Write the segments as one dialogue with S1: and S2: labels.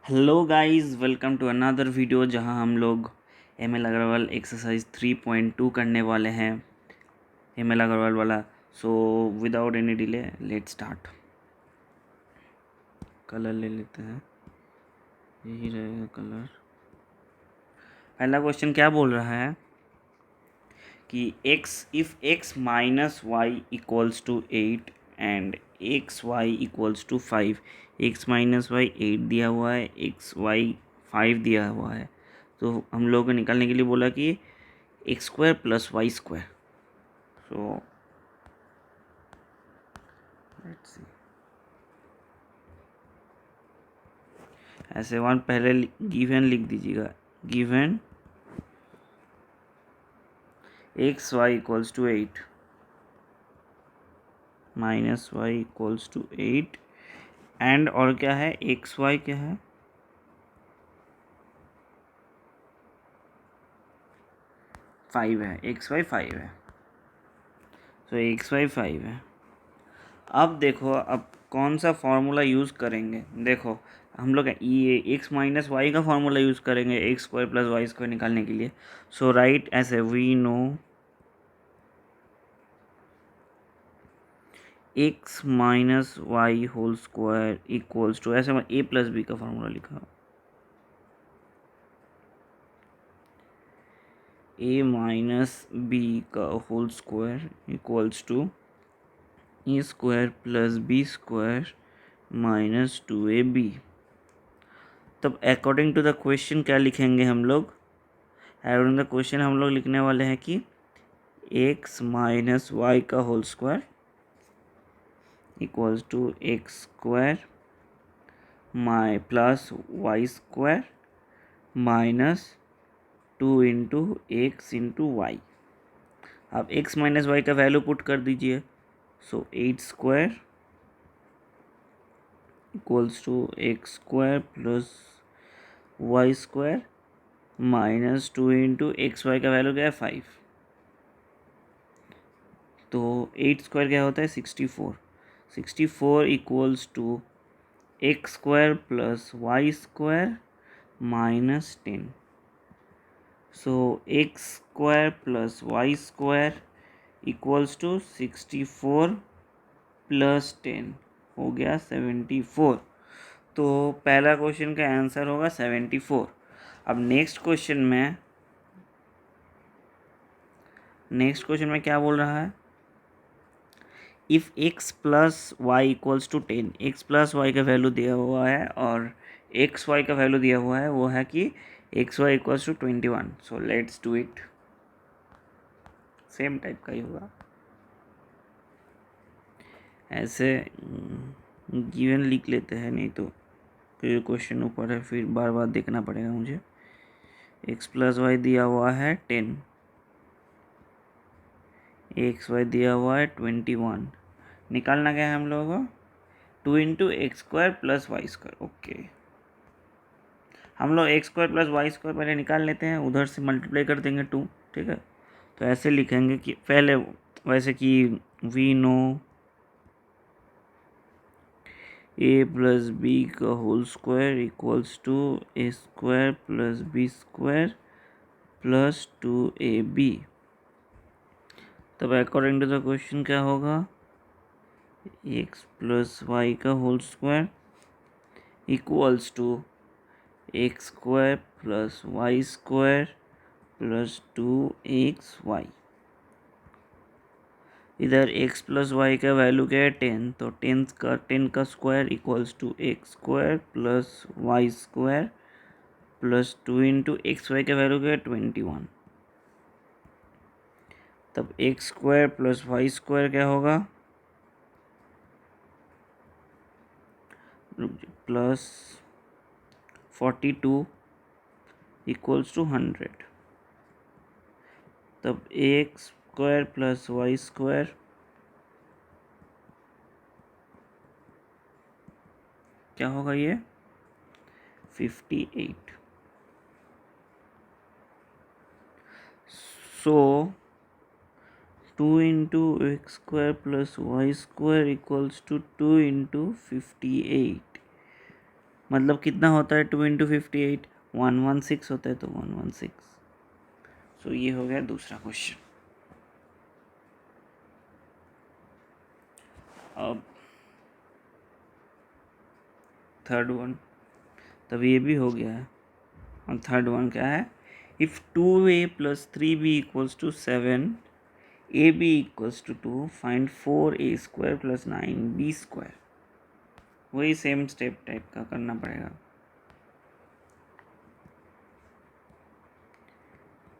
S1: Hello guys, welcome to another video जहां हम लोग एम एल अग्रवाल एक्सरसाइज 3.2 करने वाले हैं। एम एल अग्रवाल वाला। So without any delay let start. Colour ले लेते हैं, यही रहेगा कलर। पहला क्वेश्चन क्या बोल रहा है कि x minus y equals to 8 and x y equals to 5। X minus y 8 दिया हुआ है, एक्स वाई 5 दिया हुआ है। तो हम लोग को निकालने के लिए बोला कि x square plus y square. So let's see. ऐसे वन पहले गिवन लिख दीजिएगा। Given x y equals to 8 minus y equals to 8 and और क्या है, एक्स वाई क्या है, 5 है। एक्स वाई 5 है। तो एक्स वाई 5 है। अब देखो, अब कौन सा फार्मूला यूज़ करेंगे। देखो, हम लोग ये एक्स माइनस वाई का फार्मूला यूज़ करेंगे x square plus y square निकालने के लिए। सो राइट ऐसे, we know x minus y whole square equals to, ऐसे मैं ए प्लस बी का फार्मूला लिखा, ए माइनस बी का whole square equals to a square plus b square minus 2ab। तब अकॉर्डिंग टू द क्वेश्चन क्या लिखेंगे हम लोग। अकॉर्डिंग टू द क्वेश्चन हम लोग लिखने वाले हैं कि एक्स माइनस वाई का whole square equals to x square my plus y square minus 2 into x into y. अब एक्स माइनस वाई का वैल्यू पुट कर दीजिए। So 8 square equals to x square plus y square minus 2 into x y का value क्या है, 5। तो 8 square क्या होता है, 64। 64 equals to x square plus y square minus 10। So x square plus y square equals to 64 plus 10 हो गया 74। तो पहला क्वेश्चन का आंसर होगा 74। अब नेक्स्ट क्वेश्चन में क्या बोल रहा है, if x plus y equals to 10। X plus y का वैल्यू दिया हुआ है और एक्स वाई का वैल्यू दिया हुआ है, वो है कि x y equals to 21। So let's do it. Same type का ही होगा। ऐसे गिवन लिख लेते हैं, नहीं तो फिर क्वेश्चन ऊपर है, फिर बार बार देखना पड़ेगा मुझे। एक्स प्लस वाई दिया हुआ है 10, एक्स वाई दिया हुआ है 21। निकालना क्या है हम लोगों को, 2 into x square plus y square. Okay, हम लोग x square plus y square पहले निकाल लेते हैं, उधर से मल्टीप्लाई कर देंगे 2। ठीक है, तो ऐसे लिखेंगे कि पहले वैसे कि we know a plus b का whole square equals to a square plus b square plus 2ab। तब अकॉर्डिंग टू द क्वेश्चन क्या होगा, एक्स प्लस वाई का whole square equals to x square plus y square plus 2xy। इधर x plus y का value क्या है, 10। तो 10 का square equals to x square plus y square plus 2 into x y का वैल्यू क्या है, 21। तब x square plus y square क्या होगा, प्लस 42 इक्वल्स टू 100। तब x square plus y square क्या होगा, ये 58। So 2 into x square plus y square equals to 2 into 58 मतलब कितना होता है 2 इंटू 58, 116 होता है, तो 116। सो ये हो गया दूसरा क्वेश्चन। अब थर्ड वन, तब ये भी हो गया है। और थर्ड वन क्या है, if 2a + 3b = 7, ab = 2, find 4a² + 9b²। वही सेम स्टेप टाइप का करना पड़ेगा।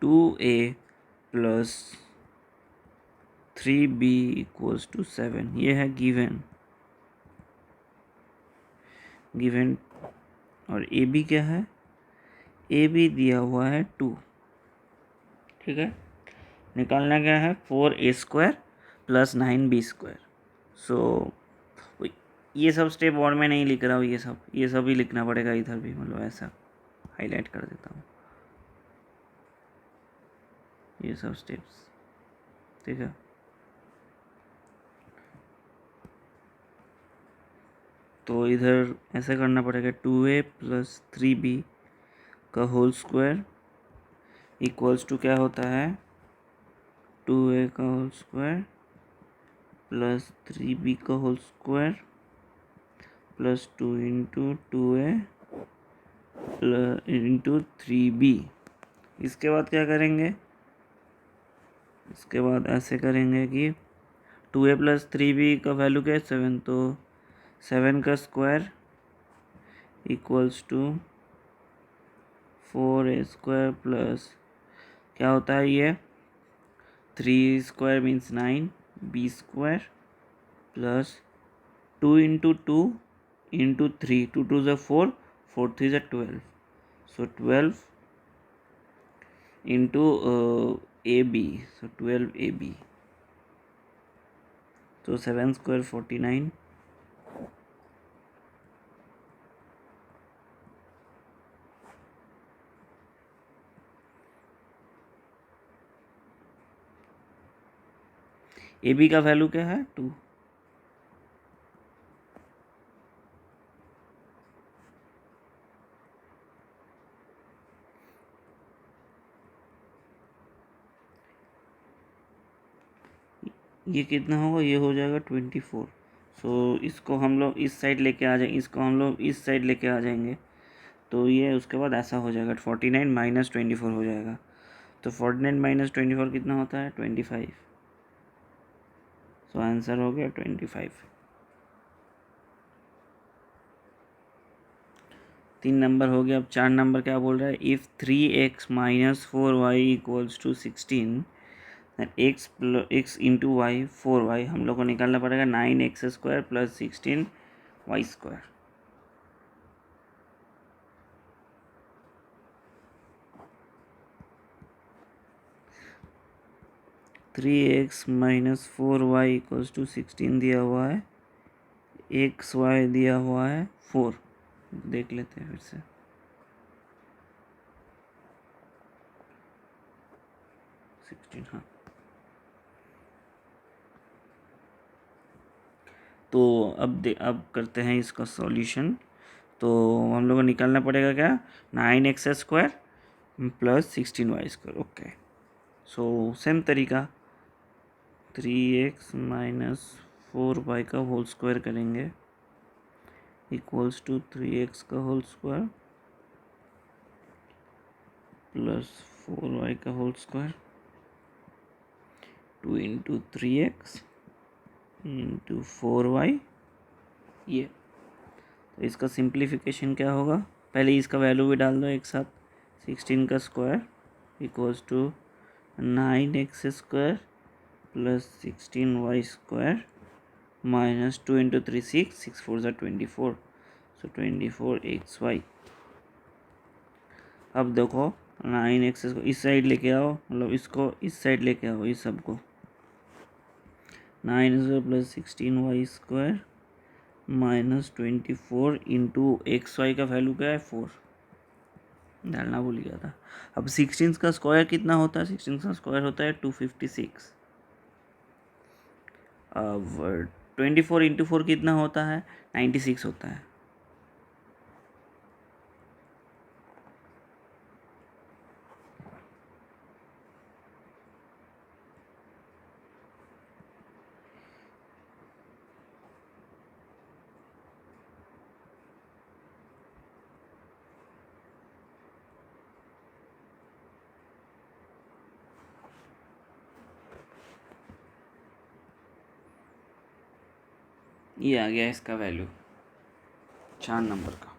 S1: 2a + 3b = 7, ये है गिवन। और ए बी क्या है, ए बी दिया हुआ है 2, ठीक है। निकालना क्या है 4a² + 9b²। सो ये सब स्टेप और मैं नहीं लिख रहा हूँ, ये सब ही लिखना पड़ेगा इधर भी, मतलब ऐसा हाईलाइट कर देता हूँ ये सब स्टेप्स, ठीक है। तो इधर ऐसा करना पड़ेगा 2a + 3b का होल स्क्वायर इक्वल्स टू क्या होता है 2a का होल स्क्वायर + 3b का होल स्क्वायर + 2 × 2a × 3b। इसके बाद क्या करेंगे, इसके बाद ऐसे करेंगे कि 2a + 3b का वैल्यू क्या है 7, तो 7 का square equals to 4a² plus क्या होता है ये 3² means 9, b² plus 2 × 2 × 3, 2 2 = 4, 4 3 = 12, so 12 into AB, so 12 AB, so 7² 49, AB का वैल्यू क्या है 2, ये कितना होगा, ये हो जाएगा 24। सो इसको हम लोग इस साइड लेके आ जाएंगे, इसको हम लोग इस साइड लेके आ जाएंगे, तो ये उसके बाद ऐसा हो जाएगा 49 - 24 हो जाएगा। तो 49 - 24 कितना होता है 25। सो आंसर हो गया 25। 3 नंबर हो गया। अब 4 नंबर क्या बोल रहा है, if 3x - 4y = 16, x × y 4y, हम लोग को निकालना पड़ेगा 9x² + 16y²। 3x - 4y = 16 दिया हुआ है, xy दिया हुआ है 4। देख लेते हैं फिर से, हाँ। तो अब करते हैं इसका सॉल्यूशन। तो हम लोग को निकालना पड़ेगा क्या 9x² + 16y²। Okay, so same तरीका 3x - 4y का होल स्क्वायर करेंगे इक्वल्स टू 3x का होल स्क्वायर प्लस 4y का होल स्क्वायर 2 × 3x × 4y। ये तो इसका सिंप्लीफिकेशन क्या होगा, पहले इसका वैल्यू भी डाल दो एक साथ, 16 का square equals to 9x² + 16y² minus 2 × 3 6, 6 4 = 24, so 24xy। अब देखो 9x को इस साइड लेके आओ, मतलब इसको इस साइड लेके आओ, इस सबको 9x² + 16y² minus 24 into xy का वैल्यू क्या है 4, डालना भूल गया था। अब 16 का स्क्वायर कितना होता है, 16 का स्क्वायर होता है 256। अब 24 × 4 कितना होता है 96 होता है। ये आ गया इसका वैल्यू 4 नंबर का।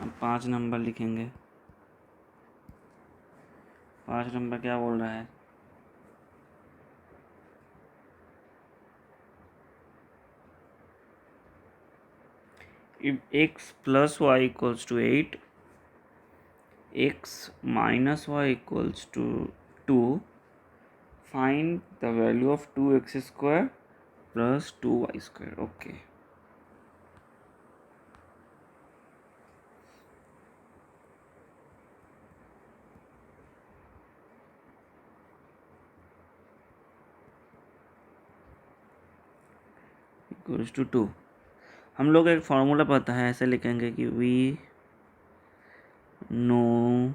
S1: अब 5 नंबर लिखेंगे। 5 नंबर क्या बोल रहा है? If x plus y equals to 8, x minus y equals to 2, find the value of 2x square plus 2y square. Okay, equals to 2। हम लोग एक फॉर्मूला पता है, ऐसे लिखेंगे कि वी नो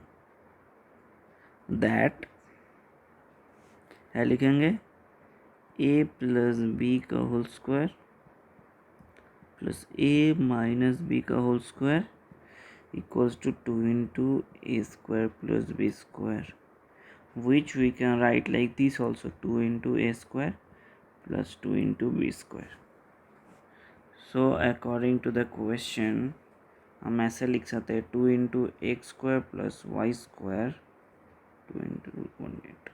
S1: दैट, है लिखेंगे a प्लस बी का whole square plus a minus b का whole square equals to 2 into a square plus b square, which we can write like this also, 2 into a square plus 2 into b square. So according to the question हम ऐसे लिख सकते हैं 2 into x square plus y square 2 into 1/8।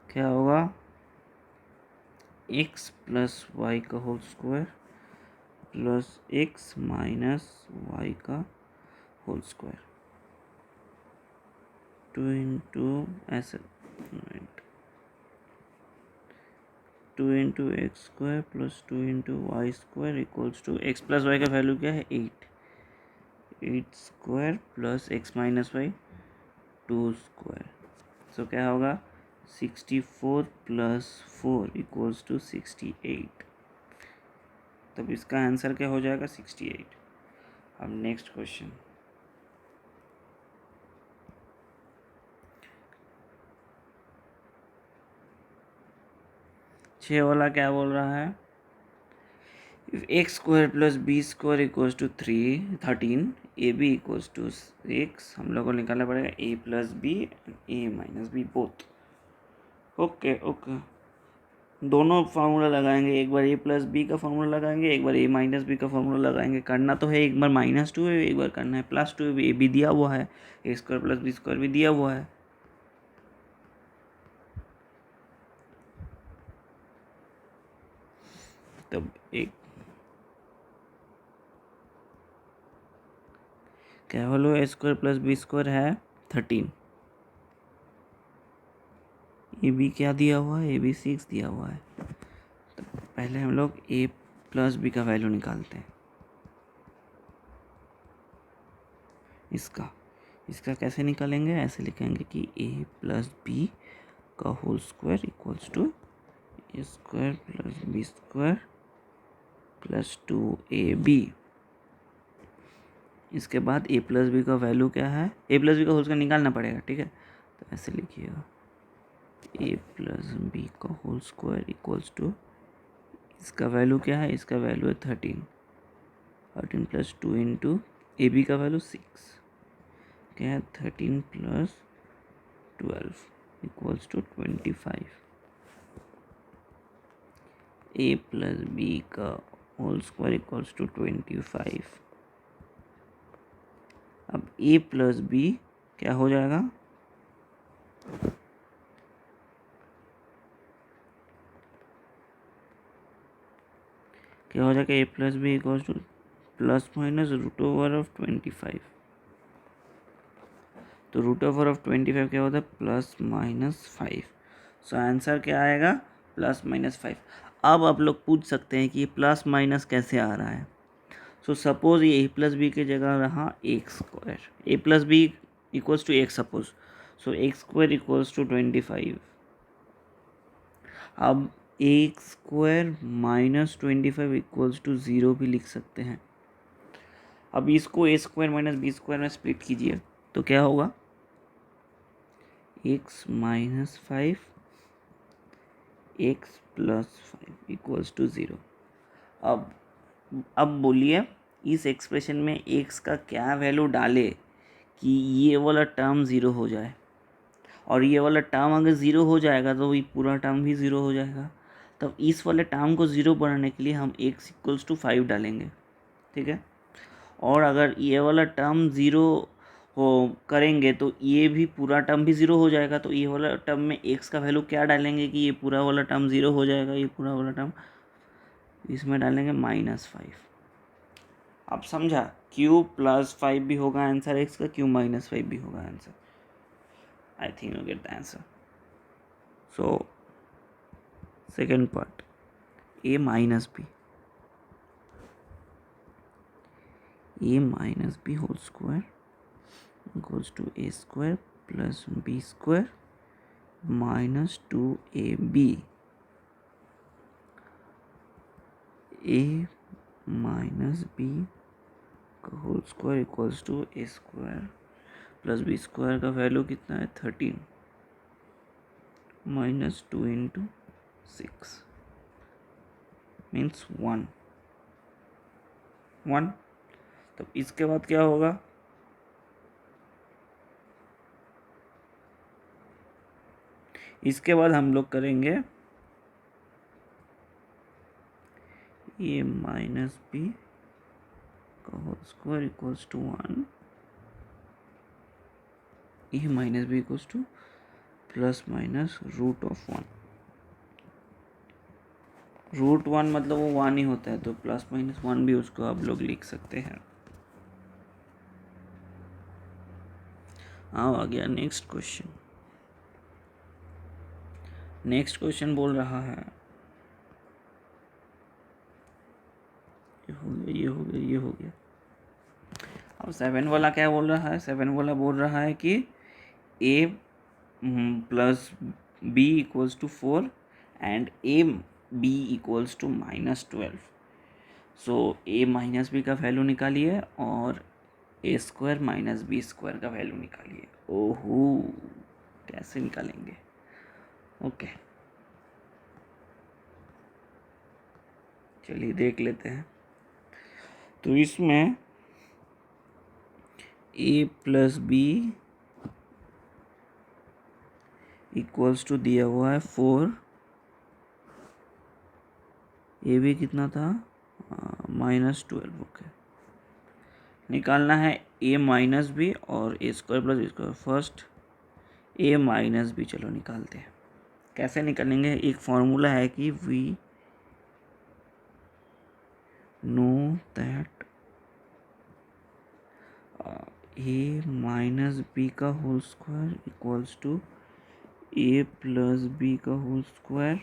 S1: क्या होगा? x plus y का whole square plus x minus y का whole square 2 into ऐसे 2 into x square plus 2 into y square equals to x plus y का value क्या है? 8 square plus x minus y 2 square. So क्या होगा? 64 plus 4 equals to 68। तब इसका answer क्या हो जाएगा? 68। अब नेक्स्ट क्वेश्चन, छः वाला क्या बोल रहा है? If x square plus b square equals to 13, a b equals to 6, हम लोग को निकालना पड़ेगा a plus b a minus b both. Okay okay, दोनों फार्मूला लगाएंगे, एक बार ए प्लस बी का फार्मूला लगाएंगे, एक बार ए माइनस बी का फार्मूला लगाएंगे। करना तो है एक बार -2 है, एक बार करना है +2 है। ए भी दिया हुआ है, ए स्क्वायर प्लस बी स्क्वायर भी दिया हुआ है। तब एक क्या बोलो, ए स्क्वायर प्लस बी स्क्वायर है 13, ए बी क्या दिया हुआ है? ए बी 6 दिया हुआ है। तो पहले हम लोग ए प्लस बी का वैल्यू निकालते हैं। इसका कैसे निकालेंगे? ऐसे लिखेंगे कि ए प्लस बी का whole square equals to a square plus b square plus 2ab। इसके बाद ए प्लस बी का वैल्यू क्या है? ए प्लस बी का होल स्क्वायर निकालना पड़ेगा, ठीक है। तो ऐसे लिखिएगा ए प्लस बी का होल स्क्वायर इक्वल्स टू, इसका वैल्यू क्या है? इसका वैल्यू है 13 प्लस 2 इंटू ए बी का वैल्यू 6, क्या है? 13 plus 12 equals to 25। A plus b का होल स्क्वायर इक्वल्स टू 25। अब ए प्लस बी क्या हो जाएगा? क्या हो जाएगा? A plus b equals to plus minus root over of 25। तो रूट ओवर ऑफ 25 क्या होता है? +-5। सो आंसर क्या आएगा? +-5। अब आप लोग पूछ सकते हैं कि ये प्लस माइनस कैसे आ रहा है। सो सपोज ये ए प्लस बी की जगह रहा x square, a plus b equals to x suppose, so x square equals to 25। अब x square minus 25 equals to 0 भी लिख सकते हैं। अब इसको a square minus b square में स्प्लिट कीजिए तो क्या होगा? X minus 5 x plus 5 equals to 0। अब बोलिए इस एक्सप्रेशन में एक्स का क्या वैल्यू डाले कि ये वाला टर्म ज़ीरो हो जाए, और ये वाला टर्म अगर ज़ीरो हो जाएगा तो ये पूरा टर्म भी ज़ीरो हो जाएगा। तब इस वाले टर्म को ज़ीरो बनाने के लिए हम x=5 डालेंगे, ठीक है। और अगर ये वाला टर्म ज़ीरो हो करेंगे तो ये भी पूरा टर्म भी ज़ीरो हो जाएगा। तो ये वाला टर्म में x का वैल्यू क्या डालेंगे कि ये पूरा वाला टर्म ज़ीरो हो जाएगा, ये पूरा वाला टर्म इसमें डालेंगे -5। आप समझा, q+5 भी होगा आंसर x का, q-5 भी होगा answer. I think you get the answer. So second part, a minus b whole square equals to a square plus b square minus 2ab। a minus b का whole square equals to a square plus b square का value कितना है 13 minus 2 into 6 means 1। तो इसके बाद क्या होगा, इसके बाद हम लोग करेंगे ए माइनस बी का whole square equals to 1, a minus b equals to plus minus √1। √1 मतलब वो 1 ही होता है, तो +-1 भी उसको आप लोग लिख सकते हैं। आ गया नेक्स्ट क्वेश्चन। नेक्स्ट क्वेश्चन बोल रहा है, ये हो गया, ये हो गया, ये हो गया। अब 7 वाला क्या बोल रहा है, 7 वाला बोल रहा है कि a plus b equals to 4 and a b equals to -12। So a minus b का वैल्यू निकालिए और a square minus b square का वैल्यू निकालिए। ओहो, कैसे निकालेंगे? ओके, चलिए देख लेते हैं। तो इसमें a plus b equals to दिया हुआ है 4, ए भी कितना था -12। ओके, निकालना है a माइनस बी और a square plus b square. First a minus b, चलो निकालते हैं। कैसे निकालेंगे, एक फॉर्मूला है कि we know that a minus b का whole square equals to a plus b का होल स्क्वायर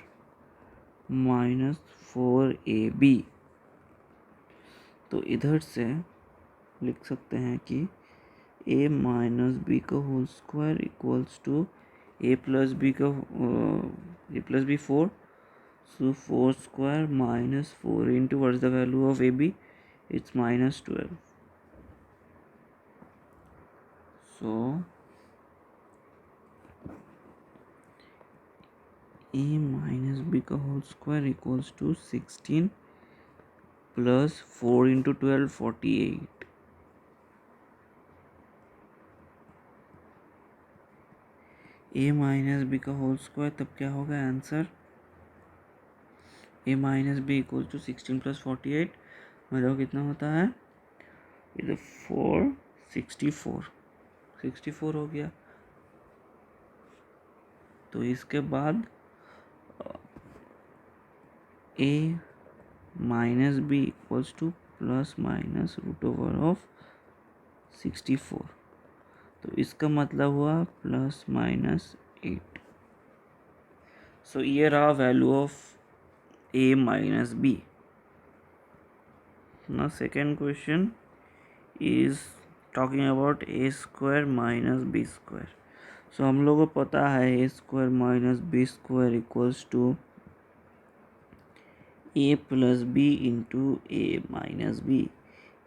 S1: -4ab। तो इधर से लिख सकते हैं कि a माइनस बी का whole square equals to a plus b का a plus b 4, so 4 square minus 4 into what is the value of ab, it's -12। so a minus b का whole square equals to 16 plus 4 into 12 48। a minus b का whole square तब क्या होगा answer, a minus b equal to 16 plus 48 मतलब कितना होता है, इधर 4 64 हो गया। तो इसके बाद a minus b equals to plus minus √64। तो इसका मतलब हुआ +-8। सो ये रहा value of a minus b. ना second question is talking about a square minus b square. So हम लोगों को पता है a square minus b square equals to a plus b into a minus b.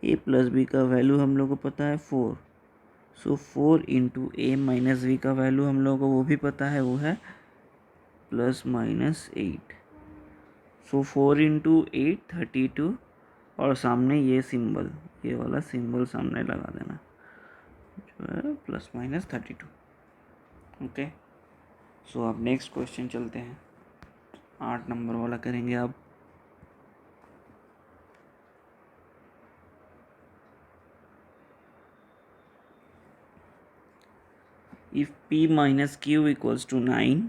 S1: a plus b का value हम लोग को पता है 4, so 4 into a minus b का वैल्यू हम लोग को वो भी पता है, वो है +-8। सो 4 इंटू 8 32, और सामने ये सिंबल, ये वाला सिंबल सामने लगा देना, स्क्वायर प्लस माइनस 32। ओके, सो अब नेक्स्ट क्वेश्चन चलते हैं, 8 नंबर वाला करेंगे अब। If p minus q equals to 9,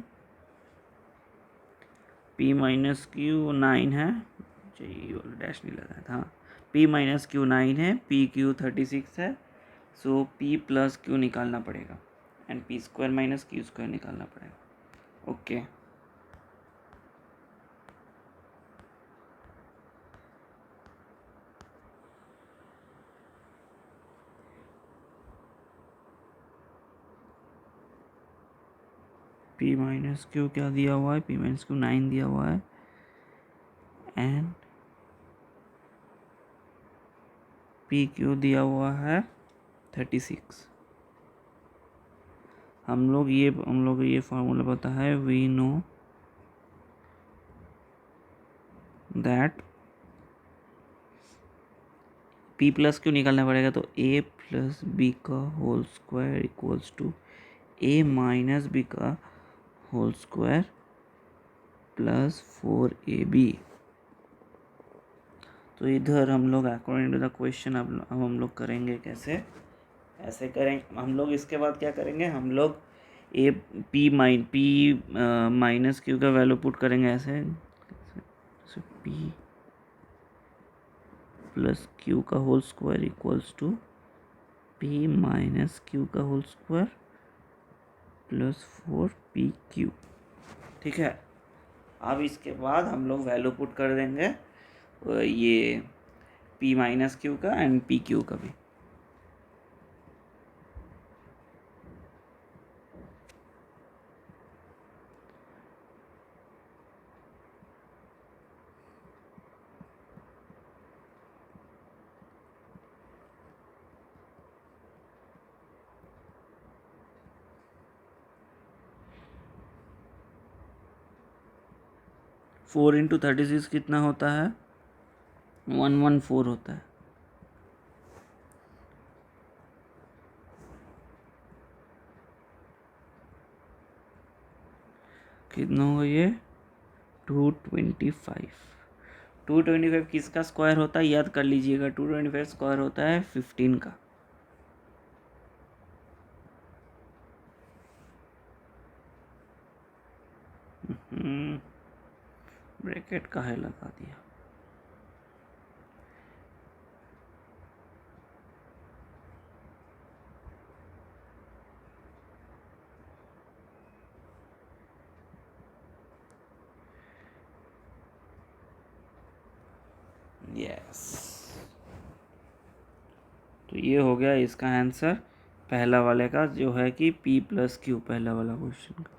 S1: p minus q 9 है, चाहिए वाला डैश नहीं लगाया था, p माइनस क्यू 9 है, p क्यू 36 है, सो p प्लस क्यू निकालना पड़ेगा and p square minus q square निकालना पड़ेगा। ओके, p माइनस क्यू क्या दिया हुआ है, p माइनस क्यू 9 दिया हुआ है एंड p क्यू दिया हुआ है 36। हम लोग ये फार्मूला पता है, we know that p plus q निकालना पड़ेगा, तो a प्लस बी का whole square equals to a minus b का होल स्क्वायर प्लस 4ab। तो इधर हम लोग अकॉर्डिंग टू द क्वेश्चन अब हम लोग करेंगे कैसे, ऐसे करेंगे हम लोग। इसके बाद क्या करेंगे, हम लोग p माइनस क्यू का वैल्यू पुट करेंगे ऐसे, p प्लस क्यू का whole square equals to p minus q का होल स्क्वायर प्लस 4pq। ठीक है, अब इसके बाद हम लोग वैल्यू पुट कर देंगे ये p माइनस क्यू का एंड पी क्यू का भी। फोर इंटू 36 कितना होता है, 114 होता है। कितना होगा ये, 225। 225 किसका स्क्वायर होता है याद कर लीजिएगा, 225 स्क्वायर होता है 15 का। ब्रैकेट काहे लगा दिया। यस, तो ये हो गया इसका आंसर पहला वाले का, जो है कि p प्लस क्यू, पहला वाला क्वेश्चन का।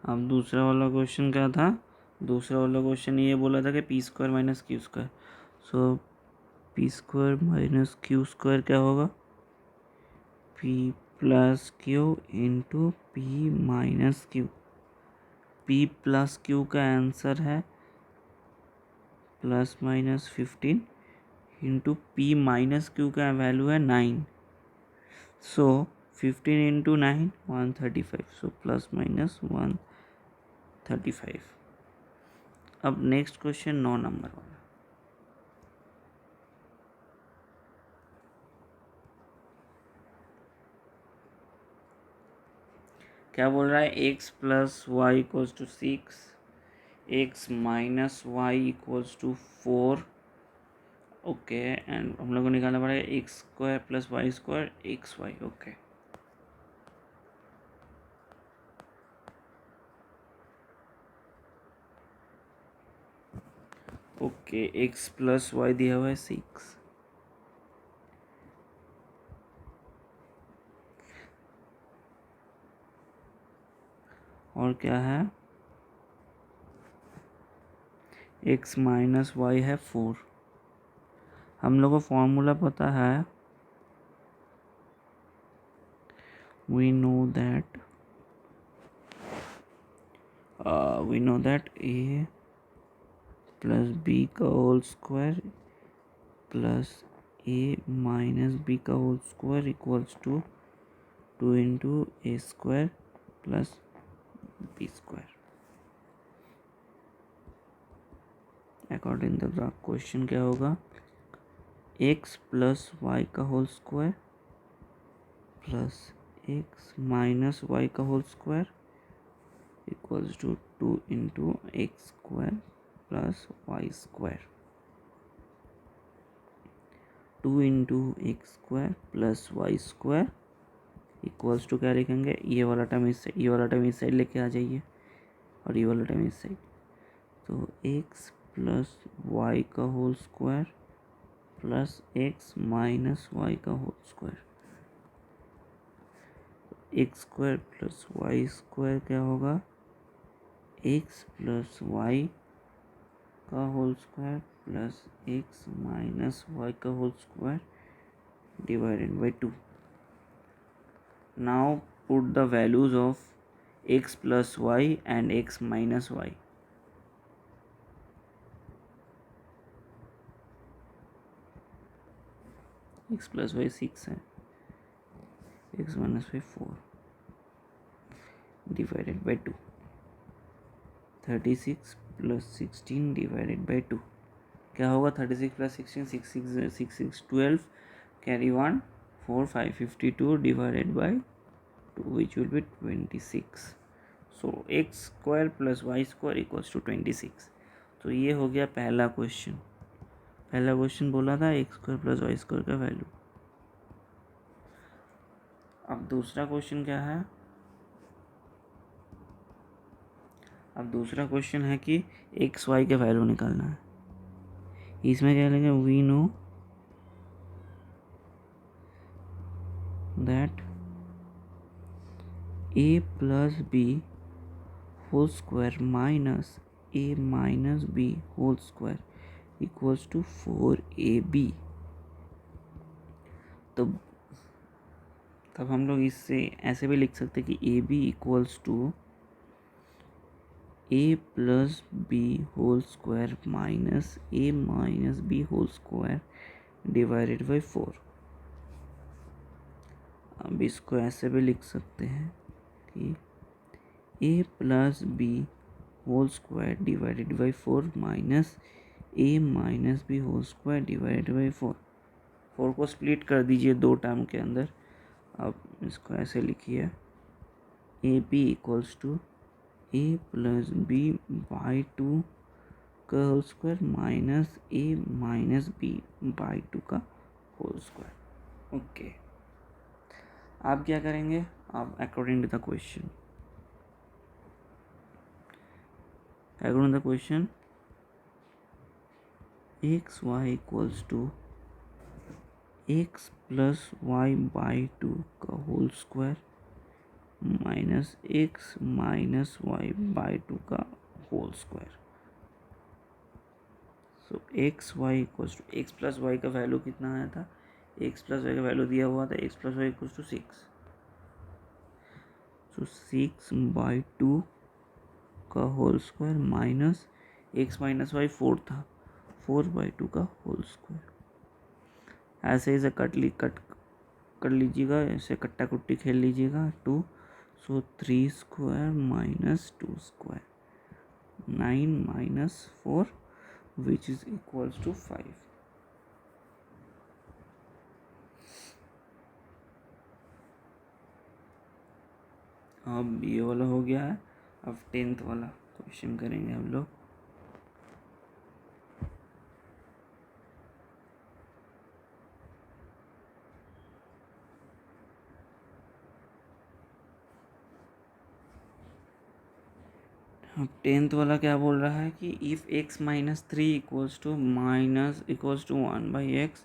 S1: अब दूसरा वाला क्वेश्चन क्या था, दूसरा वाला क्वेश्चन ये बोला था कि p square minus q square, so p square minus q square क्या होगा, p plus q into p minus q. p plus q का आंसर है plus minus 15 into p minus q का वैल्यू है 9, so 15 into 9 135, so plus minus 135। अब next question 9 number वाला, क्या बोल रहा है, x plus y equals to 6, x minus y equals to 4। Okay, and हम लोग को निकालना पड़ेगा x square plus y square x y. Okay, okay, x plus y दिया हुआ है 6, और क्या है, x माइनस वाई है 4। हम लोग को फॉर्मूला पता है, we know that a plus b का whole square plus a minus b का whole square equals to 2 into a square plus b square. According the graph question क्या होगा, एक्स प्लस वाई का whole square plus x minus y का whole square equals to 2 into x square plus y square. 2 into x square plus y square equals to क्या लिखेंगे, ये वाला term इस side, ये वाला टर्म इस साइड लेके आ जाइए और ये वाला टर्म इस साइड, तो एक्स प्लस वाई का whole square plus x minus y का whole square. X square plus y square क्या होगा, एक्स प्लस वाई का whole square plus x minus y का whole square divided by 2. Now put the values of x plus y and x minus y. x plus y 6 है, x minus y 4 divided by 2. 36 plus 16 divided by 2 क्या होगा, 36 plus 16 6 12 carry 1 4 5 52 divided by 2 which will be 26. So x square plus y square equals to 26. तो ये हो गया पहला question. पहला question बोला था x square plus y square का वैल्यू। अब दूसरा क्वेश्चन क्या है, अब दूसरा क्वेश्चन है कि एक्स वाई का वैल्यू निकालना है। इसमें क्या लेंगे, we know that a plus b whole square minus a minus b whole square equals to 4ab। तो तब हम लोग इससे ऐसे भी लिख सकते कि a b equals to a plus b whole square minus a minus b whole square divided by 4। अब इसको ऐसे भी लिख सकते हैं कि a plus b whole square divided by 4 minus a minus b whole square divided by 4। 4 को split कर दीजिए दो टर्म के अंदर। अब इसको ऐसे लिखिए, a b equals to a plus b by 2 का whole square minus a minus b by 2 का होल स्क्वायर। ओके, आप क्या करेंगे, आप according to the question, according to the question x y equals to x plus y by 2 का whole square minus x minus y by 2 का whole square. So x y equals to, x plus y का value कितना आया था, x plus y का value दिया हुआ था x plus y equals to 6। So 6 by 2 का whole square minus x minus y 4 था, 4 बाई 2 का होल स्क्वायर। ऐसे इसे कट कर लीजिएगा, ऐसे कट्टा कुट्टी खेल लीजिएगा 2। सो 3 square minus 2 square 9 minus 4 which is equals to 5। अब ये वाला हो गया है। अब 10th वाला क्वेश्चन करेंगे हम लोग। अब 10th वाला क्या बोल रहा है कि if x minus 3 equals to minus equals to 1 by x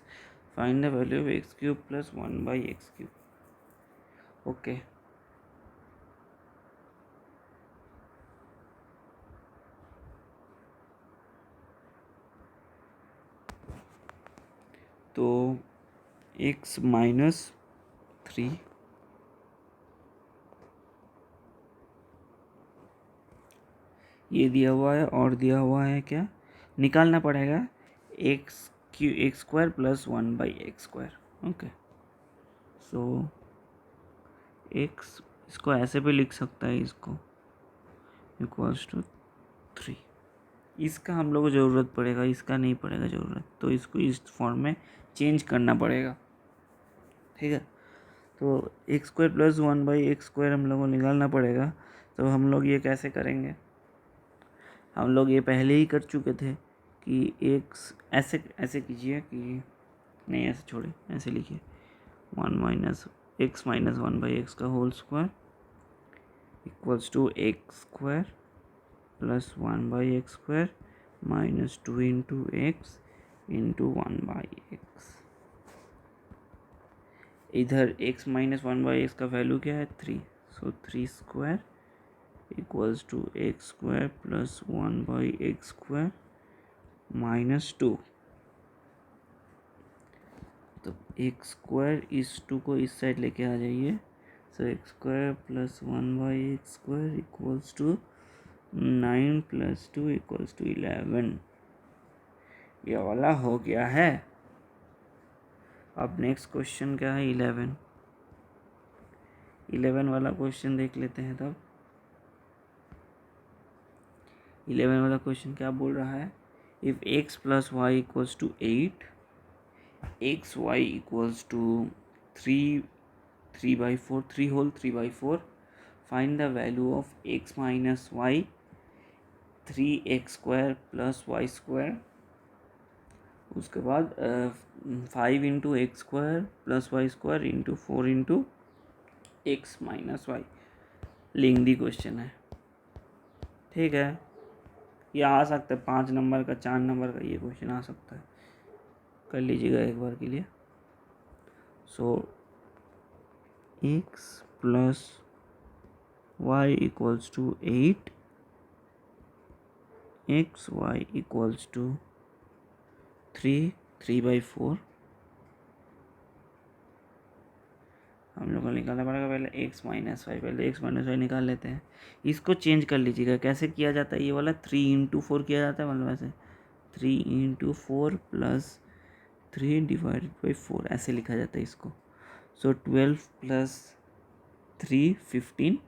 S1: find the value of x cube plus 1 by x cube. Okay, तो x माइनस 3 ये दिया हुआ है और दिया हुआ है क्या, निकालना पड़ेगा x क्यू x square plus 1/x²। Okay, so x इसको ऐसे भी लिख सकता है, इसको इक्वल्स टू 3। इसका हम लोग को ज़रूरत पड़ेगा, इसका नहीं पड़ेगा ज़रूरत, तो इसको इस फॉर्म में चेंज करना पड़ेगा। ठीक है, तो x² प्लस 1/x² हम लोग को निकालना पड़ेगा। तो हम लोग ये कैसे करेंगे, हम लोग ये पहले ही कर चुके थे कि x ऐसे ऐसे कीजिए कि नहीं, ऐसे छोड़े, ऐसे लिखिए 1 - x - 1/x² equals to x² plus 1/x² minus 2 into x into 1/x। इधर x - 1/x का वैल्यू क्या है, 3, so 3² equals to x² plus 1/x² minus 2। तो x² इस 2 को इस साइड लेके आ जाइए, so x² plus 1/x² equals to 9 plus 2 equals to 11। ये वाला हो गया है। अब नेक्स्ट क्वेश्चन क्या है, 11 वाला क्वेश्चन देख लेते हैं। तब 11 वाला क्वेश्चन क्या बोल रहा है, if x plus y equals to 8, x y equals to 3/4, 3 whole 3/4, find the value of x minus y 3x² plus y²। उसके बाद 5 into x² plus y² into 4 into x minus y. Lengthy question है, ठीक है, ये आ सकता है 5 number का, 4 number का ये क्वेश्चन आ सकता है, कर लीजिएगा एक बार के लिए। So x plus y equals to 8, x y equals to 3/4। हम लोग को निकालना पड़ेगा पहले x माइनस वाई, पहले x माइनस वाई निकाल लेते हैं। इसको चेंज कर लीजिएगा, कैसे किया जाता है, ये वाला 3 इंटू 4 किया जाता है, मतलब ऐसे 3 इंटू 4 प्लस 3/4 ऐसे लिखा जाता है इसको। सो 12 प्लस 3 15,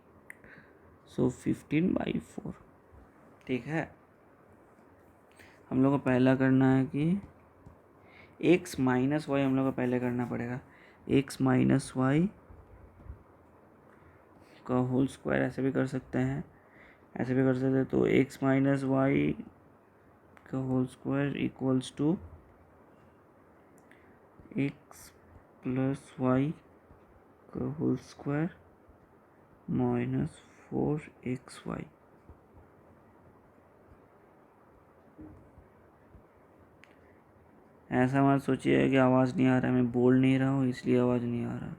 S1: सो 15/4। ठीक है, हम लोग को पहला करना है कि x माइनस वाई हम लोग को पहले करना पड़ेगा, x माइनस वाई का होल स्क्वायर ऐसे भी कर सकते हैं, ऐसे भी कर सकते हैं। तो x माइनस वाई का whole square equals to x plus y का होल स्क्वायर माइनस 4xy। ऐसा मत सोचिए कि आवाज़ नहीं आ रहा है, मैं बोल नहीं रहा हूँ इसलिए आवाज़ नहीं आ रहा।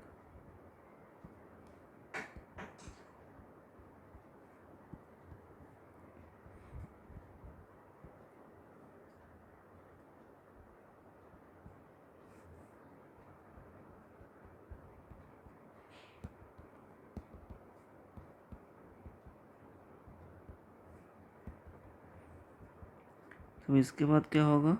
S1: तो इसके बाद क्या होगा,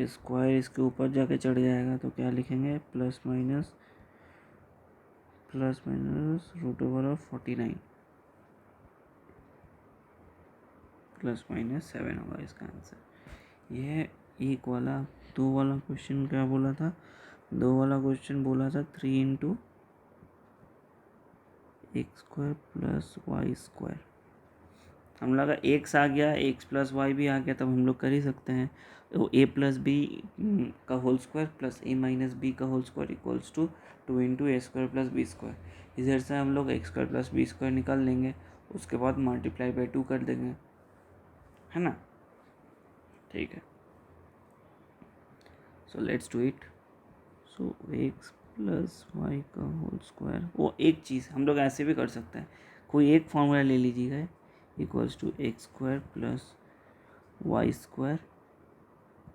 S1: स्क्वायर इसके ऊपर जाके चढ़ जाएगा, तो क्या लिखेंगे, प्लस माइनस √49 प्लस माइनस 7 होगा इसका आंसर। यह एक वाला, 2 वाला क्वेश्चन क्या बोला था, 2 वाला क्वेश्चन बोला था 3 इंटू x² प्लस y²। हम लोग का x आ गया, x प्लस वाई भी आ गया, तब हम लोग कर ही सकते हैं। तो a प्लस बी का whole square plus a minus b का whole square equals to 2 into a² plus b²। इधर से हम लोग x² प्लस b² निकाल लेंगे, उसके बाद मल्टीप्लाई बाई 2 कर देंगे, है ना, ठीक है। So let's do it. So x plus y का होल स्क्वायर, वो एक चीज़ हम लोग ऐसे भी कर सकते हैं, कोई एक फॉर्मूला ले लीजिएगा, equals to x² plus y²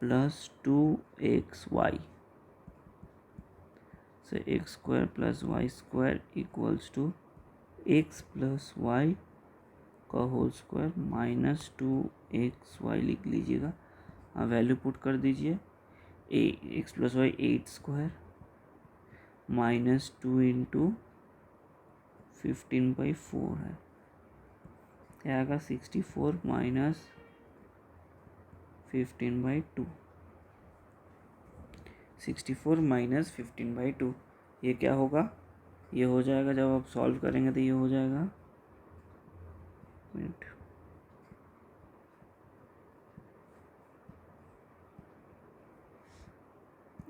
S1: plus 2xy। so x² plus y² equals to x plus y का होल स्क्वायर माइनस 2xy लिख लीजिएगा। अब वैल्यू पुट कर दीजिए। X plus y 8 square minus 2 into 15/4 है, क्या आएगा 64 माइनस 15/2, 64 माइनस 15/2 ये क्या होगा, ये हो जाएगा जब आप सॉल्व करेंगे तो ये हो जाएगा, मिनट,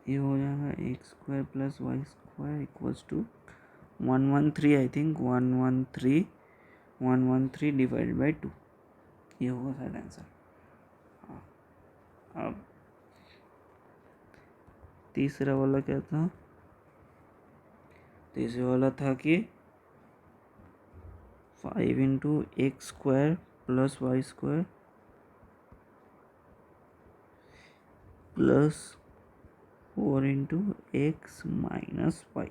S1: ये हो जाएगा x square plus y square equals to 113, I think 113 divided by 2, ये होगा शायद आंसर। हाँ, अब तीसरा वाला क्या था, तीसरे वाला था कि 5 into x square plus y square plus 4 into x minus y.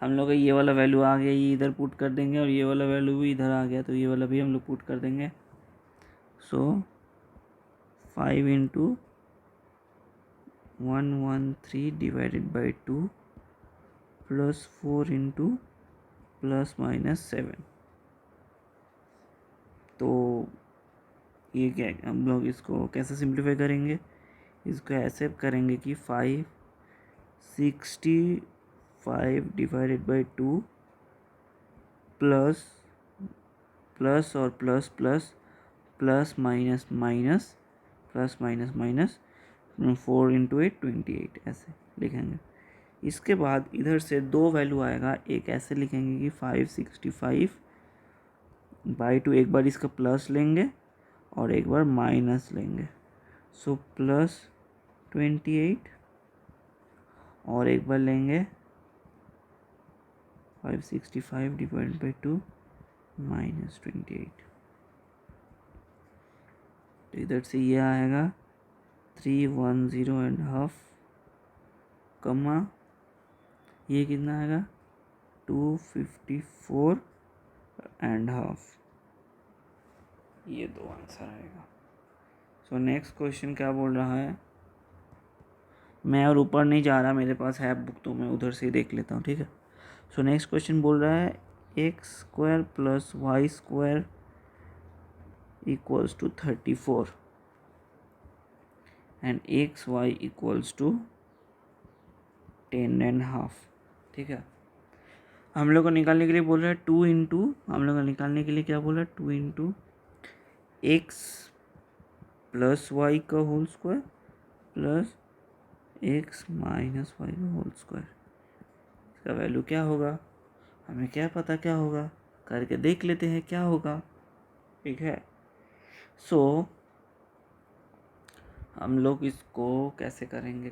S1: हम लोग का ये वाला वैल्यू आ गया, ये इधर पुट कर देंगे, और ये वाला वैल्यू भी इधर आ गया, तो ये वाला भी हम लोग पुट कर देंगे। सो 5 into 113 divided by 2 plus 4 into plus minus 7। तो ये क्या है, हम लोग इसको कैसे सिंप्लीफाई करेंगे, इसको ऐसे करेंगे कि 565 डिवाइडेड बाई 2 प्लस प्लस और plus plus plus minus minus plus minus minus 4 into 8 28 ऐसे लिखेंगे। इसके बाद इधर से दो वैल्यू आएगा, एक ऐसे लिखेंगे कि 565/2, एक बार इसका प्लस लेंगे और एक बार माइनस लेंगे, सो प्लस 28, और एक बार लेंगे 565 डिवाइड बाई 2 माइनस 28, तो इधर से ये आएगा 310.5 कमा ये कितना आएगा 254.5, ये दो आंसर आएगा। सो नेक्स्ट क्वेश्चन क्या बोल रहा है, मैं और ऊपर नहीं जा रहा, मेरे पास है बुक तो मैं उधर से ही देख लेता हूँ, ठीक है। सो नेक्स्ट क्वेश्चन बोल रहा है x square plus y square equals to 34 and x y equals to 10.5, ठीक है। हम लोग को निकालने के लिए बोल रहा है 2 इंटू, हम लोग को निकालने के लिए क्या बोल रहा है 2 इंटू एक्स प्लस वाई का whole square plus x minus y का होल स्क्वायर। इसका वैल्यू क्या होगा, हमें क्या पता क्या होगा, करके देख लेते हैं क्या होगा, ठीक है। सो हम लोग इसको कैसे करेंगे